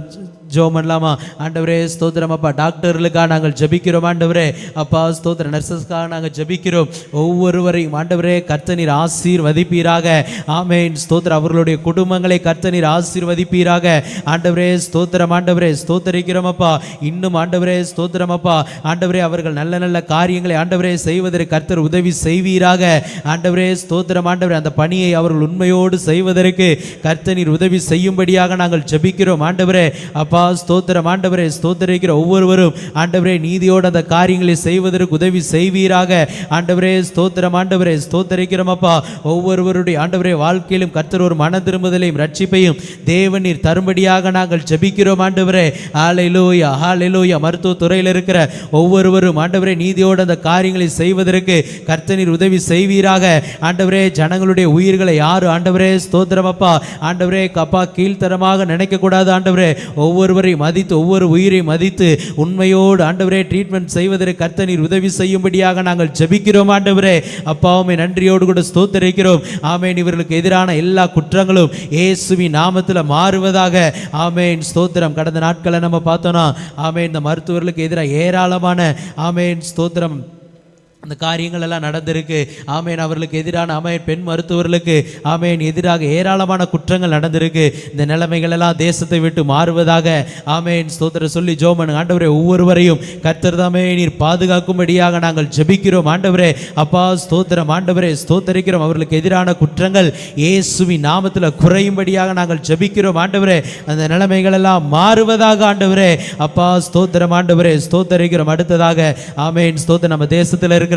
ஜெபம் பண்ணலாமா? ஆண்டவரே ஸ்தோத்திரம் அப்பா. டாக்டர்களுக்காக நாங்கள் ஜெபிக்கிறோம் ஆண்டவரே அப்பா. ஸ்தோத்திர நர்சஸ்க்காக நாங்கள் ஜெபிக்கிறோம். ஒவ்வொருவரையும் ஆண்டவரே கர்த்தர் நீர் ஆசீர்வதிப்பீராக. ஆமென் ஸ்தோத்திர அவர்களுடைய குடும்பங்களை கர்த்தர் நீர் ஆசீர்வதிப்பீராக. ஆண்டவரே ஸ்தோத்திரம், ஆண்டவரே ஸ்தோத்தரிக்கிறோம் அப்பா. இன்னும் ஆண்டவரே ஸ்தோத்திரம் அப்பா. ஆண்டவரே அவர்கள் நல்ல நல்ல காரியங்களை ஆண்டவரே செய்வதற்கு கர்த்தர் உதவி செய்வீராக. ஆண்டவரே ஸ்தோத்திரம், ஆண்டவரே அந்த பணியை அவர்கள் உண்மையோடு செய்வதற்கு கர்த்தர் நீர் உதவி செய்யும்படியாக நாங்கள் ஜெபிக்கிறோம் ஆண்டவரே அப்பா. ஸ்தோத்திரம் ஆண்டவரே ஸ்தோத்தரிக்கிற ஒவ்வொருவரும் ஆண்டவரே நீதியோடு அந்த காரியங்களை செய்வதற்கு உதவி செய்வீராக. ஆண்டவரே ஸ்தோத்திரம், ஆண்டவரே ஸ்தோத்தரிக்கிறோம் அப்பா. ஒவ்வொருவருடைய ஆண்டவரே வாழ்க்கையிலும் கர்த்தர் ஒரு மன திரும்புதலையும் ரட்சிப்பையும் தேவன் நீர் தரும்படியாக நாங்கள் ஜெபிக்கிறோம் ஆண்டவரே. ஹல்லேலூயா, ஹல்லேலூயா. மருத்துவ துறையில் இருக்கிற ஒவ்வொருவரும் ஆண்டவரே நீதியோடு அந்த காரியங்களை செய்வதற்கு கர்த்தர் நீர் உதவி செய்வீராக. ஆண்டவரே ஜனங்களுடைய உயிர்களை யாரு ஆண்டவரே ஸ்தோத்திரம் அப்பா ஆண்டவரே அப்பா கீழ்த்தரமாக நினைக்க கூடாது ஆண்டவரே. ஒவ்வொருவரையும் மதித்து ஒவ்வொரு உயிரை மதித்து உண்மையோடு ஆண்டவரே ட்ரீட்மெண்ட் செய்வதற்கு கர்த்தர் நீர் உதவி செய்யும்படியாக நாங்கள் ஜெபிக்கிறோம் ஆண்டவரே அப்பாவுமே. நன்றியோடு கூட ஸ்தோத்தரிக்கிறோம். ஆமென். இவர்களுக்கு எதிரான எல்லா குற்றங்களும் இயேசுவின் நாமத்தில் மாறுவதாக. ஆமென் ஸ்தோத்திரம். கடந்த நாட்களை நம்ம பார்த்தோம்னா ஆமென் இந்த மருத்துவர்களுக்கு எதிராக ஏராளமான ஆமென் ஸ்தோத்திரம் அந்த காரியங்கள் எல்லாம் நடந்திருக்கு. ஆமேன். அவர்களுக்கு எதிரான ஆமேன் பெண் மருத்துவர்களுக்கு ஆமேன் எதிராக ஏராளமான குற்றங்கள் நடந்திருக்கு. இந்த நிலைமைகள் எல்லாம் தேசத்தை விட்டு மாறுவதாக. ஆமேன் ஸ்தோத்திர சொல்லி ஜெபம் ஆண்டவரே ஒவ்வொருவரையும் கர்த்தர் தாமே நீர் பாதுகாக்கும்படியாக நாங்கள் ஜெபிக்கிறோம் ஆண்டவரே அப்பா. ஸ்தோத்திரம் ஆண்டவரே ஸ்தோத்தரிக்கிறோம். அவர்களுக்கு எதிரான குற்றங்கள் இயேசுவின் நாமத்தில் குறையும்படியாக நாங்கள் ஜெபிக்கிறோம் ஆண்டவரே. அந்த நிலைமைகள் எல்லாம் மாறுவதாக ஆண்டவரே அப்பா. ஸ்தோத்திரம் ஆண்டவரே ஸ்தோத்தரிக்கிறோம். அடுத்ததாக ஆமேன் ஸ்தோத்திரம் நம்ம தேசத்தில் இருக்கிற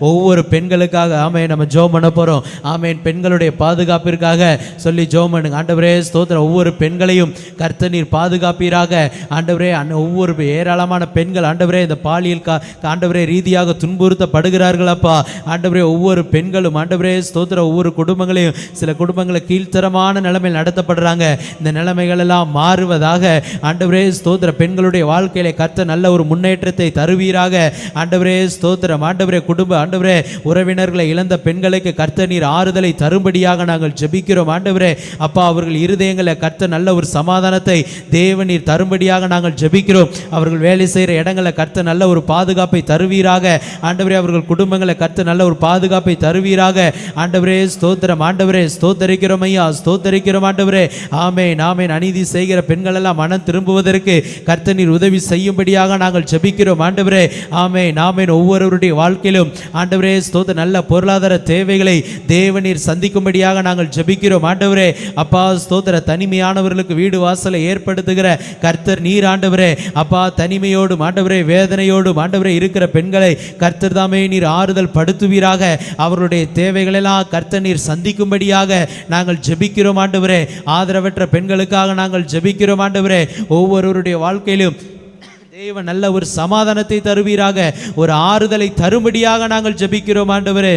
ஒவ்வொரு பெண்களுக்காக ஆமென் நம்ம ஜெபம் பண்ண போறோம். ஆமென். பெண்களுடைய பாதுகாப்பிற்காக சொல்லி ஜெபம் பண்ணுங்க ஆண்டவரே ஸ்தோத்திரம். ஒவ்வொரு பெண்களையும் கர்த்தர் நீர் பாதுகாப்பீராக ஆண்டவரே. ஒவ்வொரு ஏராளமான பெண்கள் ஆண்டவரே இந்த பாலியல் ஆண்டவரே ரீதியாக துன்புறுத்தப்படுகிறார்கள் அப்பா ஆண்டவரே. ஒவ்வொரு பெண்களும் ஆண்டவரே ஸ்தோத்திரம் ஒவ்வொரு குடும்பங்களையும் சில குடும்பங்களை கீழ்த்தரமான நிலைமையில் நடத்தப்படுறாங்க. இந்த நிலைமைகள் எல்லாம் மாறுவதாக ஆண்டவரே ஸ்தோத்திர. பெண்களுடைய வாழ்க்கையில கர்த்தர் நல்ல ஒரு முன்னேற்றத்தை தருவீராக ஆண்டவரே ஸ்தோத்திரம். ஆண்டவரே குடும்ப ஆண்டவரே உறவினர்களை இழந்த பெண்களுக்கு கர்த்தர் நீர் ஆறுதலை தரும்படியாக நாங்கள் ஜெபிக்கிறோம் ஆண்டவரே அப்பா. அவர்கள் இருதயங்களில் கர்த்தர் நல்ல ஒரு சமாதானத்தை தேவன் நீர் தரும்படியாக நாங்கள் ஜெபிக்கிறோம். அவர்கள் வேலை செய்கிற இடங்களில் கர்த்தர் நல்ல ஒரு பாதுகாப்பை தருவீராக ஆண்டவரே. அவர்கள் குடும்பங்களை கர்த்தர் நல்ல ஒரு பாதுகாப்பை தருவீராக ஆண்டவரே ஸ்தோத்திரம். ஆண்டவரே ஸ்தோத்தரிக்கிறோம் ஐயா ஸ்தோத்தரிக்கிறோம் ஆண்டவரே. ஆமென் ஆமென். அநீதி செய்கிற பெண்கள் எல்லாம் மனம் திரும்புவதற்கு கர்த்தர் நீர் உதவி செய்யும்படியாக நாங்கள் ஜெபிக்கிறோம் ஆண்டவரே. ஆமென் ஆமென். ஒவ்வொருவருடைய வாழ்க்கையிலும் ஆண்டவரே ஸ்தோத்திர நல்ல பொருளாதார தேவைகளை தேவனீர் சந்திக்கும்படியாக நாங்கள் ஜெபிக்கிறோம் ஆண்டவரே அப்பா. ஸ்தோத்திர தனிமையானவர்களுக்கு வீடு வாசலை ஏற்படுத்துகிற கர்த்தர் நீர் ஆண்டவரே அப்பா. தனிமையோடும் ஆண்டவரே வேதனையோடும் ஆண்டவரே இருக்கிற பெண்களை கர்த்தர் தாமே நீர் ஆறுதல் படுத்துவீராக. அவர்களுடைய தேவைகளெல்லாம் கர்த்தர் நீர் சந்திக்கும்படியாக நாங்கள் ஜெபிக்கிறோம் ஆண்டவரே. ஆதரவற்ற பெண்களுக்காக நாங்கள் ஜெபிக்கிறோம் ஆண்டவரே. ஒவ்வொருவருடைய வாழ்க்கையிலும் தேவன் நல்ல ஒரு சமாதானத்தை தருவீராக, ஒரு ஆறுதலை தரும்படியாக நாங்கள் ஜெபிக்கிறோம் ஆண்டவரே.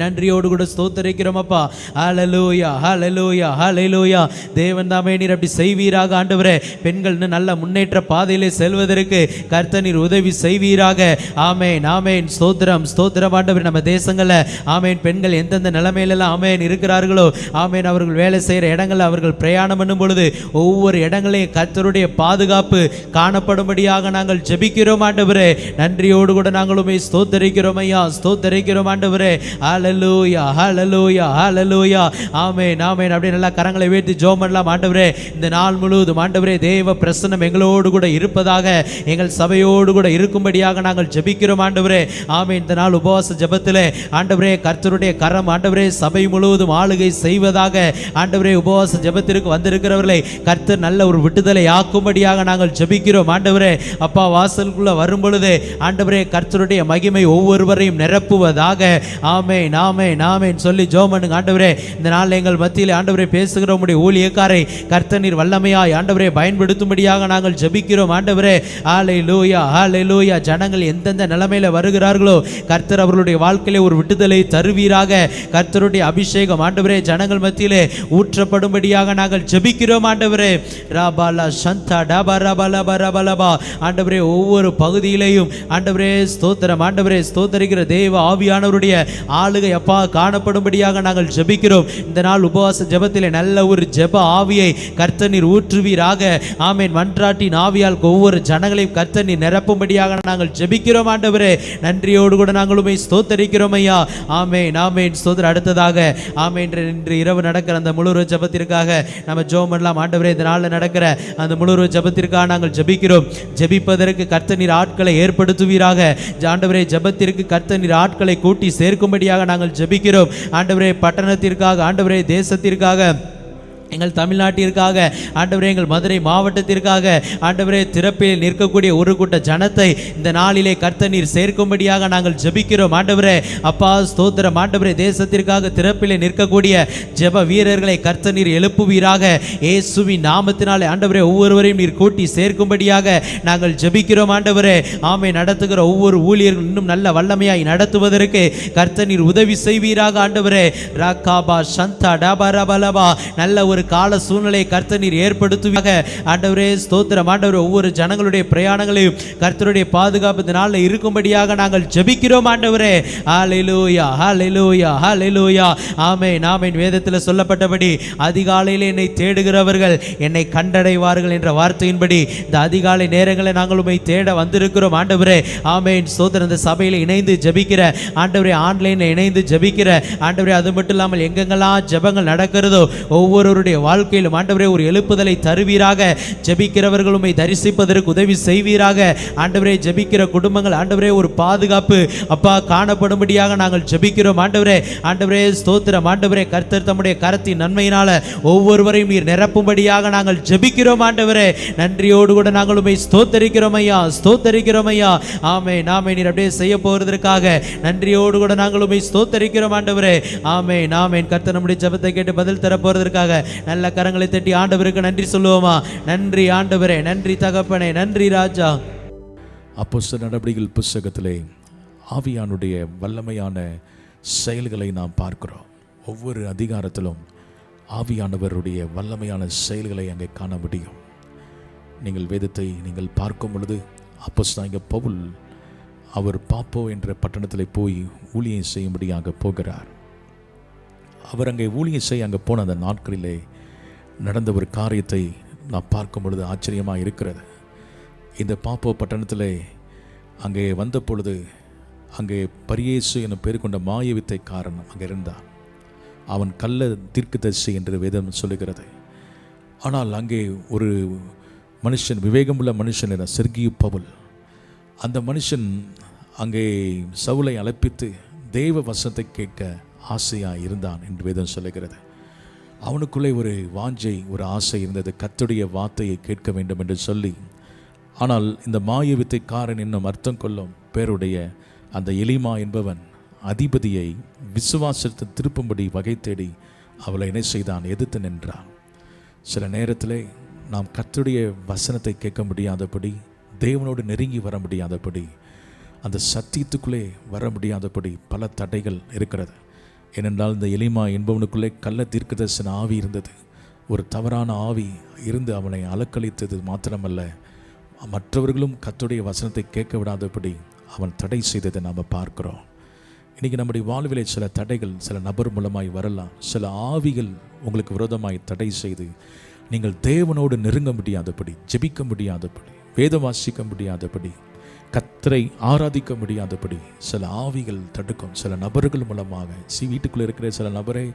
நன்றியோடு கூட ஸ்தோத்தரிக்கிறோம் அப்பா. ஹல்லேலூயா ஹல்லேலூயா ஹல்லேலூயா. தேவன் தாமே நீர் அப்படி செய்வீராக ஆண்டவரே. பெண்கள் நல்ல முன்னேற்ற பாதையிலே செல்வதற்கு கர்த்தர் நீர் உதவி செய்வீராக. ஆமென் ஆமென். ஸ்தோத்திரம் ஸ்தோத்திரம் ஆண்டவரே. நம்ம தேசங்களில் ஆமென் பெண்கள் எந்தெந்த நிலைமையிலெல்லாம் ஆமென் இருக்கிறார்களோ ஆமென் அவர்கள் வேலை செய்கிற இடங்களில் அவர்கள் பிரயாணம் பண்ணும் பொழுது ஒவ்வொரு இடங்களையும் கர்த்தருடைய பாதுகாப்பு காணப்படும்படியாக நாங்கள் ஜெபிக்கிறோம் ஆண்டவரே. நன்றியோடு கூட நாங்களுமே ஸ்தோத்தரிக்கிறோம் ஐயா ஸ்தோத்தரிக்கிறோம் ஆண்டவரே. ஹalleluya ஹalleluya ஹalleluya ஆமென் ஆமென். அப்படியே நல்லா கரங்களை உயர்த்தி ஜெபம் பண்ணலாம். ஆண்டவரே, இந்த நாள் முழுவதும் ஆண்டவரே தேவ பிரசன்னம் எங்களோடு கூட இருப்பதாக, எங்கள் சபையோடு கூட இருக்கும்படியாக நாங்கள் ஜெபிக்கிறோம் ஆண்டவரே. ஆமென். இந்த நாள் உபவாச ஜெபத்திலே ஆண்டவரே கர்த்தருடைய கரம் ஆண்டவரே சபை முழுவதும் ஆளுகை செய்வதாக, ஆண்டவரே உபவாச ஜெபத்திற்கு வந்திருக்கிறவர்களை கர்த்தர் நல்ல ஒரு விடுதலை ஆக்கும்படியாக நாங்கள் ஜெபிக்கிறோம் ஆண்டவரே. அப்பா, வாசலுக்குள்ள வரும் பொழுது ஆண்டவரே கர்த்தருடைய மகிமை ஒவ்வொருவரையும் நிரப்புவதாக. ஆமென் ஆமென் ஆமென் சொல்லி ஜெபம் பண்ணுங்க. ஆண்டவரே, இந்த நாள் எங்கள் மத்தியில் ஆண்டவரே பேசுகிற உம்முடைய ஊழியக்காரை கர்த்தர் நீர் வல்லமையாய் ஆண்டவரே பயன்படுத்தும்படியாக நாங்கள் ஜெபிக்கிறோம் ஆண்டவரே. ஹalleluya ஹalleluya. ஜனங்கள் எந்தெந்த நிலைமையில வருகிறார்களோ கர்த்தர் அவர்களுடைய வாழ்க்கையிலே ஒரு விடுதலை தருவீராக. கர்த்தருடைய அபிஷேகம் ஆண்டவரே ஜனங்கள் மத்தியிலே ஊற்றப்படும்படியாக நாங்கள் ஜெபிக்கிறோம் ஆண்டவரே. ராபாலா சந்தா டபா ரபலா பரபலபா. ஆண்டவரே, ஒவ்வொரு பகுதியிலேயும் ஆண்டவரே ஸ்தோத்திரம் ஆண்டவரே ஸ்தோத்தரிக்கிற தேவ ஆவியானவருடைய ஆளுகை அப்பா காணப்படும்படியாக நாங்கள் ஜெபிக்கிறோம். இந்த நாள் உபவாச ஜெபத்திலே நல்ல ஒரு ஜெப ஆவியை கர்த்தர் நீர் ஊற்றுவீராக. ஆமென். மன்றாட்டின் ஆவியால் ஒவ்வொரு ஜனங்களையும் கர்த்தர் நீர் நிரப்பும்படியாக நாங்கள் ஜெபிக்கிறோம் ஆண்டவரே. நன்றியோடு கூட நாங்கள் உம்மை ஸ்தோத்தரிக்கிறோம் ஐயா. ஆமென் ஆமென் ஸ்தோத்திரம். அடுத்ததாக ஆமென், இன்று இரவு நடக்கிற அந்த முழு ஜெபத்திற்காக நம்ம ஜெபம் பண்ணலாம் ஆண்டவரே. இந்த நாளில் நடக்கிற அந்த முழு ஜெபத்திற்காக நாங்கள் ஜெபிக்கிறோம். ஜெபிப்பதற்கு கர்த்தர் நீர் ஆட்களை ஏற்படுத்துவீராக. ஆண்டவரே, ஜெபத்திற்கு கர்த்தர் நீர் ஆட்களை கூட்டி சேர்க்கும்படியாக நாங்கள் ஜெபிக்கிறோம் ஆண்டவரே. பட்டணத்திற்காக ஆண்டவரே, தேசத்திற்காக, எங்கள் தமிழ்நாட்டிற்காக ஆண்டவரே, எங்கள் மதுரை மாவட்டத்திற்காக ஆண்டவரே திறப்பில் நிற்கக்கூடிய ஒரு கூட்ட ஜனத்தை இந்த நாளிலே கர்த்தர் நீர் சேர்க்கும்படியாக நாங்கள் ஜெபிக்கிறோம் ஆண்டவரே. அப்பா ஸ்தோத்திரம் ஆண்டவரே. தேசத்திற்காக திறப்பிலே நிற்கக்கூடிய ஜெப வீரர்களை கர்த்தர் நீர் எழுப்புவீராக. இயேசுவின் நாமத்தினாலே ஆண்டவரே ஒவ்வொருவரையும் நீர் கூட்டி சேர்க்கும்படியாக நாங்கள் ஜெபிக்கிறோம் ஆண்டவரே. ஆமை நடத்துகிற ஒவ்வொரு ஊழியர்கள் இன்னும் நல்ல வல்லமையாய் நடத்துவதற்கு கர்த்தர் நீர் உதவி செய்வீராக ஆண்டவரே. ராகாபா சந்தா டபரபலபா. நல்ல ஒரு கால சூழ்நிலையை கர்த்தர் நீர் ஏற்படுத்துவீராக ஆண்டவரே. ஸ்தோத்திரம் ஆண்டவரே. ஒவ்வொரு ஜனங்களுடைய பிரயாணங்களையும் கர்த்தருடைய பாதுகாப்பு இந்த நாளில் இருக்கும்படியாக நாங்கள் ஜெபிக்கிறோம் ஆண்டவரே. ஹalleluya ஹalleluya ஹalleluya. ஆமென் ஆமென். வேதத்தில் சொல்லப்பட்டபடி அதிகாலையில் என்னை தேடுகிறவர்கள் என்னை கண்டடைவார்கள் என்ற வார்த்தையின்படி இந்த அதிகாலை நேரங்களை நாங்கள் உம்மை தேட வந்திருக்கிறோம் ஆண்டவரே. ஆமென் ஸ்தோத்திரம். இந்த சபையில் இணைந்து ஜெபிக்கிற ஆண்டவரே, ஆன்லைனில் இணைந்து ஜெபிக்கிற ஆண்டவரே, அது மட்டும் இல்லாமல் எங்கெங்கெல்லாம் ஜெபங்கள் நடக்கிறதோ ஒவ்வொருவருடைய வாழ்க்கையிலும் ஆண்டவரே ஒரு எழுப்புதலை தருவீராக. ஜெபிக்கிறவர்கள் உம்மை தரிசிப்பதற்கு உதவி செய்வீராக ஆண்டவரே. ஜெபிக்கிற குடும்பங்கள் ஆண்டவரே ஒரு பாதுகாப்பு அப்பா காணப்படும்படியாக நாங்கள் ஜெபிக்கிறோம் ஆண்டவரே. ஆண்டவரே ஸ்தோத்திரம் ஆண்டவரே. கர்த்தர் தம்முடைய கரத்தின் நன்மையினால ஒவ்வொருவரையும் நீர் நிரப்பும்படியாக நாங்கள் ஜெபிக்கிறோம் ஆண்டவரே. நன்றியோடு கூட நாங்கள் உம்மை ஸ்தோத்தரிக்கிறோம் ஐயா, ஸ்தோத்தரிக்கிறோம் ஐயா. ஆமென் ஆமென். நீர் அப்படியே செய்ய போவதற்காக நன்றியோடு கூட நாங்கள் உம்மை ஸ்தோத்தரிக்கிறோம் ஆண்டவரே. ஆமென் ஆமென். கர்த்தர் நம்முடைய ஜெபத்தை கேட்டு பதில் தர போவதற்காக நல்ல கரங்களை தட்டி ஆண்டவருக்கு நன்றி சொல்லுவோமா? நன்றி ஆண்டவரே, நன்றி தகப்பனே, நன்றி ராஜா. அப்போஸ்தலர் நடபடிகள் புத்தகத்திலே ஆவியானுடைய வல்லமையான செயல்களை நாம் பார்க்கிறோம். ஒவ்வொரு அதிகாரத்திலும் ஆவியானவருடைய வல்லமையான செயல்களை அங்கே காண முடியும். நீங்கள் வேதத்தை நீங்கள் பார்க்கும் பொழுது அப்போஸ்தலனாகிய பவுல் அவர் பாப்போ என்ற பட்டணத்தில் போய் ஊழியம் செய்யும்படியாக போகிறார். அவர் அங்கே ஊழியம் செய்ய அங்கே போன அந்த நாட்களிலே நடந்த ஒரு காரியத்தை நான் பார்க்கும் பொழுது ஆச்சரியமாக இருக்கிறது. இந்த பாப்போ பட்டணத்தில் அங்கே வந்த பொழுது அங்கே பரியேசு என்னும் பேர் கொண்ட மாயவித்தை காரணம் அங்கே இருந்தான். அவன் கள்ள தீர்க்கதரிசி என்று வேதம் சொல்லுகிறது. ஆனால் அங்கே ஒரு மனுஷன், விவேகமுள்ள மனுஷன் என செர்கியு பவுல், அந்த மனுஷன் அங்கே சவுலை அழைப்பித்து தேவ வசனத்தை கேட்க ஆசையாக இருந்தான் என்று வேதம் சொல்லுகிறது. அவனுக்குள்ளே ஒரு வாஞ்சை, ஒரு ஆசை இருந்தது, கர்த்தருடைய வார்த்தையை கேட்க வேண்டும் என்று சொல்லி. ஆனால் இந்த மாய வித்தைக்காரன் என்னும் அர்த்தம் கொள்ளும் பேருடைய அந்த எலிமா என்பவன் அதிபதியை விசுவாசத்தை திருப்பும்படி வகை தேடி அவளை என்ன செய்தான்? எதிர்த்து நின்றான். சில நேரத்திலே நாம் கர்த்தருடைய வசனத்தை கேட்க முடியாதபடி, தேவனோடு நெருங்கி வர முடியாதபடி, அந்த சத்தியத்துக்குள்ளே வர முடியாதபடி பல தடைகள் இருக்கிறது. ஏனென்றால் இந்த எலிமா என்பவனுக்குள்ளே கள்ள தீர்க்கதரிசன ஆவி இருந்தது. ஒரு தவறான ஆவி இருந்து அவனை அலக்களித்தது மாத்திரமல்ல, மற்றவர்களும் கர்த்தருடைய வசனத்தை கேட்க விடாதபடி அவன் தடை செய்ததை நாம் பார்க்கிறோம். இன்றைக்கி நம்முடைய வாழ்விலே சில தடைகள் சில நபர் மூலமாய் வரலாம். சில ஆவிகள் உங்களுக்கு விரோதமாய் தடை செய்து நீங்கள் தேவனோடு நெருங்க முடியாதபடி, ஜெபிக்க முடியாதபடி, வேதம் வாசிக்க முடியாதபடி, கர்த்தரை ஆராதிக்க முடியாதபடி சில ஆவிகள் தடுக்கும். சில நபர்கள் மூலமாக வீட்டுக்குள்ளே இருக்கிற சில நபரை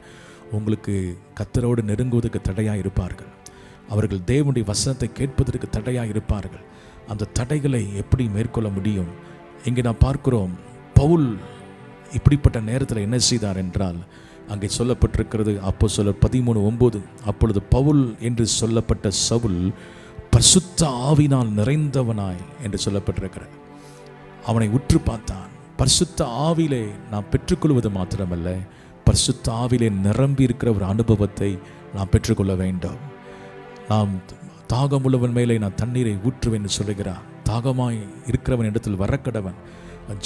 உங்களுக்கு கர்த்தரோடு நெருங்குவதற்கு தடையாக இருப்பார்கள். அவர்கள் தேவனுடைய வசனத்தை கேட்பதற்கு தடையாக இருப்பார்கள். அந்த தடைகளை எப்படி மேற்கொள்ள முடியும்? இங்கே நான் பார்க்கிறோம், பவுல் இப்படிப்பட்ட நேரத்தில் என்ன செய்தார் என்றால், அங்கே சொல்லப்பட்டிருக்கிறது அப்போஸ்தலர் 13:9, அப்பொழுது பவுல் என்று சொல்லப்பட்ட சவுல் பரிசுத்த ஆவினால் நிறைந்தவனாய் என்று சொல்லப்பட்டிருக்கிறார். அவனை உற்று பார்த்தான். பரிசுத்த ஆவிலே நாம் பெற்றுக்கொள்வது மாத்திரமல்ல, பரிசுத்த ஆவிலே நிரம்பி இருக்கிற ஒரு அனுபவத்தை நாம் பெற்றுக்கொள்ள வேண்டும். நாம் தாகமுள்ளவன் மேலே நான் தண்ணீரை ஊற்றுவேன் என்று சொல்லுகிறார். தாகமாய் இருக்கிறவன் இடத்தில் வரக்கடவன்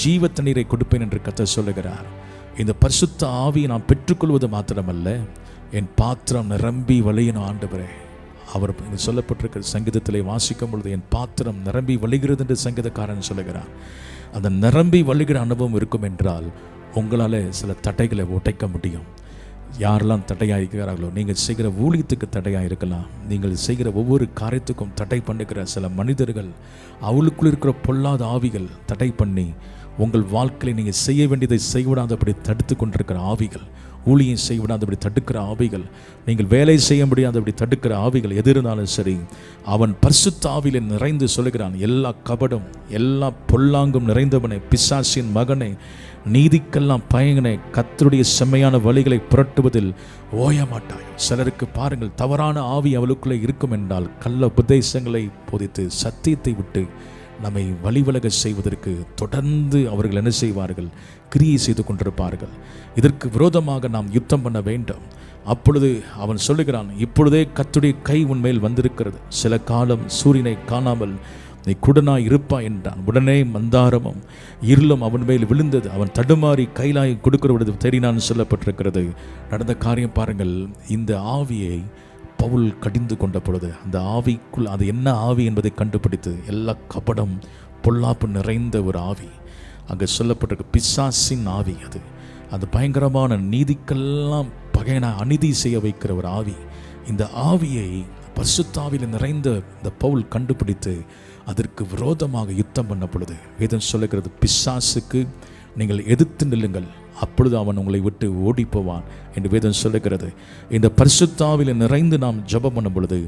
ஜீவ தண்ணீரை கொடுப்பேன் என்று கர்த்தர் சொல்லுகிறார். இந்த பரிசுத்த ஆவியை நான் பெற்றுக்கொள்வது மாத்திரமல்ல, என் பாத்திரம் நிரம்பி வழியணும் ஆண்டவரே. அவர் சொல்லப்பட்டிருக்கிற சங்கீதத்திலே வாசிக்கும் பொழுது என் பாத்திரம் நிரம்பி வழிகிறது என்று சங்கீதக்காரன் சொல்லுகிறார். அந்த நிரம்பி வழிகிற அனுபவம் இருக்கும் என்றால் உங்களால் சில தடைகளை உடைக்க முடியும். யாரெல்லாம் தடையாக இருக்கிறார்களோ, நீங்கள் செய்கிற ஊழியத்துக்கு தடையாக இருக்கலாம், நீங்கள் செய்கிற ஒவ்வொரு காரியத்துக்கும் தடை பண்ணுகிற சில மனிதர்கள், அவளுக்குள் இருக்கிற பொல்லாத ஆவிகள் தடை பண்ணி உங்கள் வாழ்க்கையில் நீங்கள் செய்ய வேண்டியதை செய்விடாதபடி தடுத்து கொண்டிருக்கிற ஆவிகள், ஊழியம் செய்விடாதபடி தடுக்கிற ஆவிகள், நீங்கள் வேலை செய்ய முடியாதபடி தடுக்கிற ஆவிகள் எது இருந்தாலும் சரி, அவன் பரிசுத்த ஆவியிலே நிறைந்து சொல்லுகிறான், எல்லா கபடும் எல்லா பொல்லாங்கும் நிறைந்தவனை, பிசாசின் மகனை, நீதிக்கெல்லாம் பயங்கனை, கர்த்தருடைய செம்மையான வழிகளை புரட்டுவதில் ஓயமாட்டாய். சிலருக்கு பாருங்கள், தவறான ஆவி அவளுக்குள்ளே இருக்கும் என்றால் கள்ள உபதேசங்களை போதித்து சத்தியத்தை விட்டு நம்மை வழிவிலக செய்வதற்கு தொடர்ந்து அவர்கள் என்ன செய்வார்கள்? கிரியை செய்து கொண்டிருப்பார்கள். இதற்கு விரோதமாக நாம் யுத்தம் பண்ண வேண்டும். அப்பொழுது அவன் சொல்லுகிறான், இப்பொழுதே கர்த்தருடைய கை உன்மேல் வந்திருக்கிறது, சில காலம் சூரியனை காணாமல் நீ குடனாய் இருப்பாய் என்றான். உடனே மந்தாரமும் இருளும் அவன் மேல் விழுந்தது. அவன் தடுமாறி கைலாய் கொடுக்கிறவனது தெரினான்னு சொல்லப்பட்டிருக்கிறது. நடந்த காரியம் பாருங்கள். இந்த ஆவியை பவுல் கடிந்து கொண்ட பொழுது அந்த ஆவிக்குள் அது என்ன ஆவி என்பதை கண்டுபிடித்து, எல்லா கபடம் பொல்லாப்பு நிறைந்த ஒரு ஆவி அங்கே சொல்லப்பட்டிருக்கு, பிசாசின் ஆவி. அது அந்த பயங்கரமான நீதிக்கெல்லாம் பகையன அநீதி செய்ய வைக்கிற ஒரு ஆவி. இந்த ஆவியை பரிசுத்த ஆவியில் நிறைந்த இந்த பவுல் கண்டுபிடித்து அதற்கு விரோதமாக யுத்தம் பண்ண பொழுது வேதம் சொல்லுகிறது, பிசாசுக்கு நீங்கள் எதிர்த்து நில்லுங்கள், அப்பொழுது அவன் உங்களை விட்டு ஓடி போவான் என்று வேதம் சொல்லுகிறது. இந்த பரிசுத்த ஆவியில் நிறைந்து நாம் ஜெபம் பண்ணும் பொழுது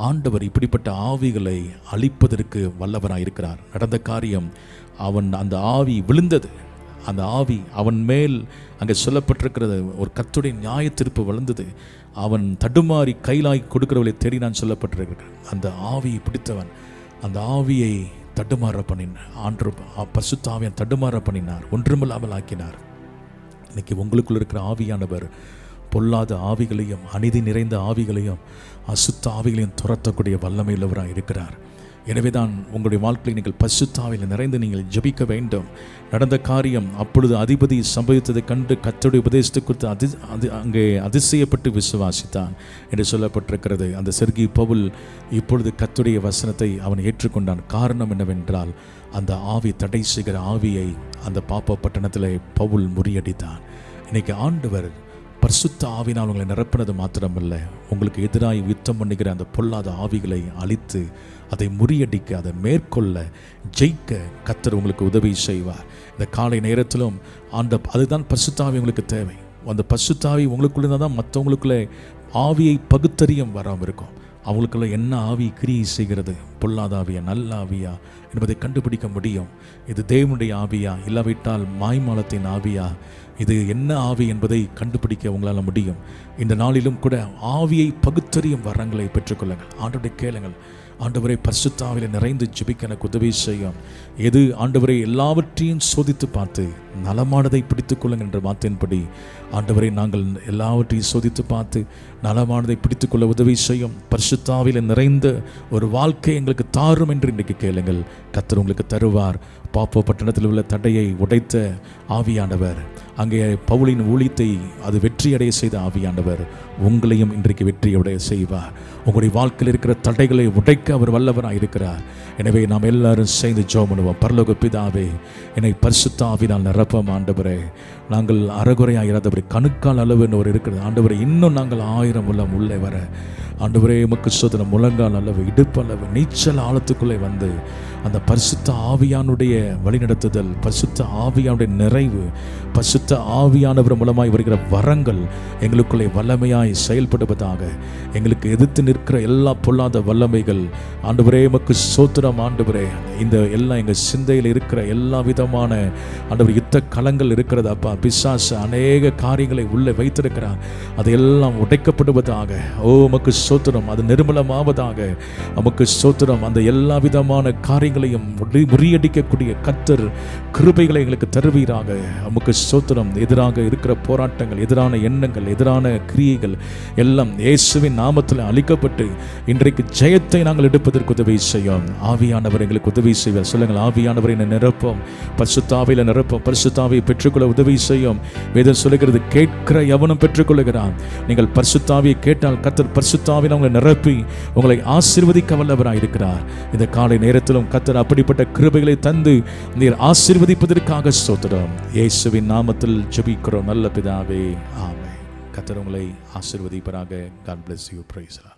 ஆண்டவர் இப்படிப்பட்ட ஆவிகளை அழிப்பதற்கு வல்லவராக இருக்கிறார். நடந்த காரியம், அவன் அந்த ஆவி விழுந்தது. அந்த ஆவி அவன் மேல் அங்கே சொல்லப்பட்டிருக்கிறது, ஒரு கர்த்தருடைய நியாய தீர்ப்பு வளர்ந்தது. அவன் தடுமாறி கைலாய் கொடுக்கிறவளை தேடினான் சொல்லப்பட்டிருக்கிறது. அந்த ஆவியை பிடித்தவன் அந்த ஆவியை தடுமாற பண்ணினார். ஆண்டு பரிசுத்த ஆவியை தடுமாற பண்ணினார், ஒன்றுமில்லாமல் ஆக்கினார். இன்னைக்கு உங்களுக்குள்ள இருக்கிற ஆவியானவர் பொல்லாத ஆவிகளையும் அநீதி நிறைந்த ஆவிகளையும் அசுத்த ஆவிகளையும் துரத்தக்கூடிய வல்லமையுள்ளவராக இருக்கிறார். எனவே தான் உங்களுடைய வாழ்க்கையில் நீங்கள் பரிசுத்த ஆவியில் நிறைந்து நீங்கள் ஜெபிக்க வேண்டும். நடந்த காரியம், அப்பொழுது அதிபதி சம்பவித்ததை கண்டு கர்த்தருடைய உபதேசத்தை குறித்து அங்கே அதிசயப்பட்டு விசுவாசித்தான் என்று சொல்லப்பட்டிருக்கிறது. அந்த செர்கி பவுல் இப்பொழுது கர்த்தருடைய வசனத்தை அவன் ஏற்றுக்கொண்டான். காரணம் என்னவென்றால், அந்த ஆவி தடை செய்கிற ஆவியை அந்த பாப்ப பட்டணத்தில் பவுல் முறியடித்தான். இன்னைக்கு ஆண்டவர் பரிசுத்த ஆவினால் உங்களை நிரப்பினது மாத்திரமல்ல, உங்களுக்கு எதிராக யுத்தம் பண்ணுகிற அந்த பொல்லாத ஆவிகளை அழித்து அதை முறியடிக்க, அதை மேற்கொள்ள, ஜெயிக்க கர்த்தர் உங்களுக்கு உதவி செய்வார். இந்த காலை நேரத்திலும் அதுதான் பரிசுத்த ஆவி உங்களுக்கு தேவை. அந்த பரிசுத்த ஆவி உங்களுக்குள்ளே இருந்தால் தான் மற்றவங்களுக்குள்ளே ஆவியை பகுத்தறியும் வராமல் இருக்கும். அவங்களுக்குள்ள என்ன ஆவி கிரியை செய்கிறது, பொல்லாத ஆவியா நல்ல ஆவியா என்பதை கண்டுபிடிக்க முடியும். இது தேவனுடைய ஆவியா இல்லாவிட்டால் மாய்மாலத்தின் ஆவியா, இது என்ன ஆவி என்பதை கண்டுபிடிக்க உங்களால் முடியும். இந்த நாளிலும் கூட ஆவியை பகுத்தறியும் வரங்களை பெற்றுக்கொள்ளுங்கள். ஆண்டவரை கேளுங்கள், ஆண்டவரை பரிசுத்த ஆவியில் நிறைந்து ஜெபிக்க எனக்கு உதவி செய்யும். எது ஆண்டவரை எல்லாவற்றையும் சோதித்து பார்த்து நலமானதை பிடித்து கொள்ளுங்கள் என்ற வார்த்தையின்படி ஆண்டவரை நாங்கள் எல்லாவற்றையும் சோதித்து பார்த்து நலமானதை பிடித்து கொள்ள உதவி செய்யும். பரிசுத்த ஆவியில் நிறைந்த ஒரு வாழ்க்கை எங்களுக்கு தாரும் என்று இன்றைக்கு கேளுங்கள். கர்த்தர் உங்களுக்கு தருவார். பாப்போ பட்டணத்தில் உள்ள தடையை உடைத்த ஆவியானவர், அங்கே பவுலின் ஊழியத்தை அது வெற்றியடைய செய்த ஆவியானவர் உங்களையும் இன்றைக்கு வெற்றியடைய செய்வார். உங்களுடைய வாழ்க்கையில் இருக்கிற தடைகளை உடைக்க அவர் வல்லவராக இருக்கிறார். எனவே நாம் எல்லாரும் சேர்ந்து ஜெபம் பண்ணுவோம். பரலோக பிதாவே, என்னை பரிசுத்த ஆவினால் நிரப்பம் ஆண்டவரே. நாங்கள் அறகுறையாக இராதபடி கணுக்கால் அளவு என்று ஒரு இருக்கிறது ஆண்டவரை, இன்னும் நாங்கள் 1000 உள்ளே வர ஆண்டவரே உமக்கு ஸ்தோத்திரம். முழங்கால் அளவு, இடுப்பு அளவு, நீச்சல் ஆழத்துக்குள்ளே வந்து அந்த பரிசுத்த ஆவியானுடைய வழிநடத்துதல், பரிசுத்த ஆவியானுடைய நிறைவு, பரிசுத்த ஆவியானவர் மூலமாய் வருகிற வரங்கள் எங்களுக்குள்ளே வல்லமையாய் செயல்படுவதாக. எங்களுக்கு எதிர்த்து நிற்கிற எல்லா பொல்லாத வல்லமைகள் ஆண்டவரே உமக்கு ஸ்தோத்திரம். ஆண்டவரே, இந்த எல்லாம் எங்கள் சிந்தையில் இருக்கிற எல்லா விதமான ஆண்டவர் யுத்த களங்கள் இருக்கிறது அப்பா. பிசாசு அநேக காரியங்களை உள்ளே வைத்திருக்கிறார், அதையெல்லாம் உடைக்கப்படுவதாக. ஓ உமக்கு ஸ்தோத்திரம். அது நிர்மலமாவதாக. உமக்கு ஸ்தோத்திரம். அந்த எல்லா விதமான காரியங்களையும் முறியடிக்கக்கூடிய கர்த்தர் கிருபைகளை எங்களுக்கு தருவீராக. உமக்கு ஸ்தோத்திரம். எதிராக இருக்கிற போராட்டங்கள், எதிரான எண்ணங்கள், எதிரான கிரியைகள் எல்லாம் இயேசுவின் நாமத்தில் அழிக்கப்பட்டு இன்றைக்கு ஜெயத்தை நாங்கள் எடுப்பதற்கு உதவி செய்யும். ஆவியானவர் எங்களுக்கு உதவி செய்வார். சொல்லுங்கள், ஆவியானவர் என்னை நிரப்பும், பரிசுத்தாவியில் நிரப்பும், பரிசுத்தாவியை பெற்றுக்கொள்ள உதவி செய்யும். வேதம் சொல்லுகிறது, கேட்கிற எவனும் பெற்றுக்கொள்ளுகிறான். நீங்கள் பரிசுத்தாவியை கேட்டால் கர்த்தர் பரிசுத்தாவியில் உங்களை நிரப்பி உங்களை ஆசீர்வதிக்க வல்லவராய் இருக்கிறார். இந்த காலை நேரத்திலும் கர்த்தர் அப்படிப்பட்ட கிருபைகளை தந்து நீர் ஆசீர்வதிப்பதற்காக ஸ்தோத்திரம். இயேசுவின் நாமத்தில் ஜெபிக்கிறோம் நல்ல பிதாவே, ஆமென். கர்த்தர் உங்களை ஆசீர்வதிப்பாராக. God bless you. Praise the Lord.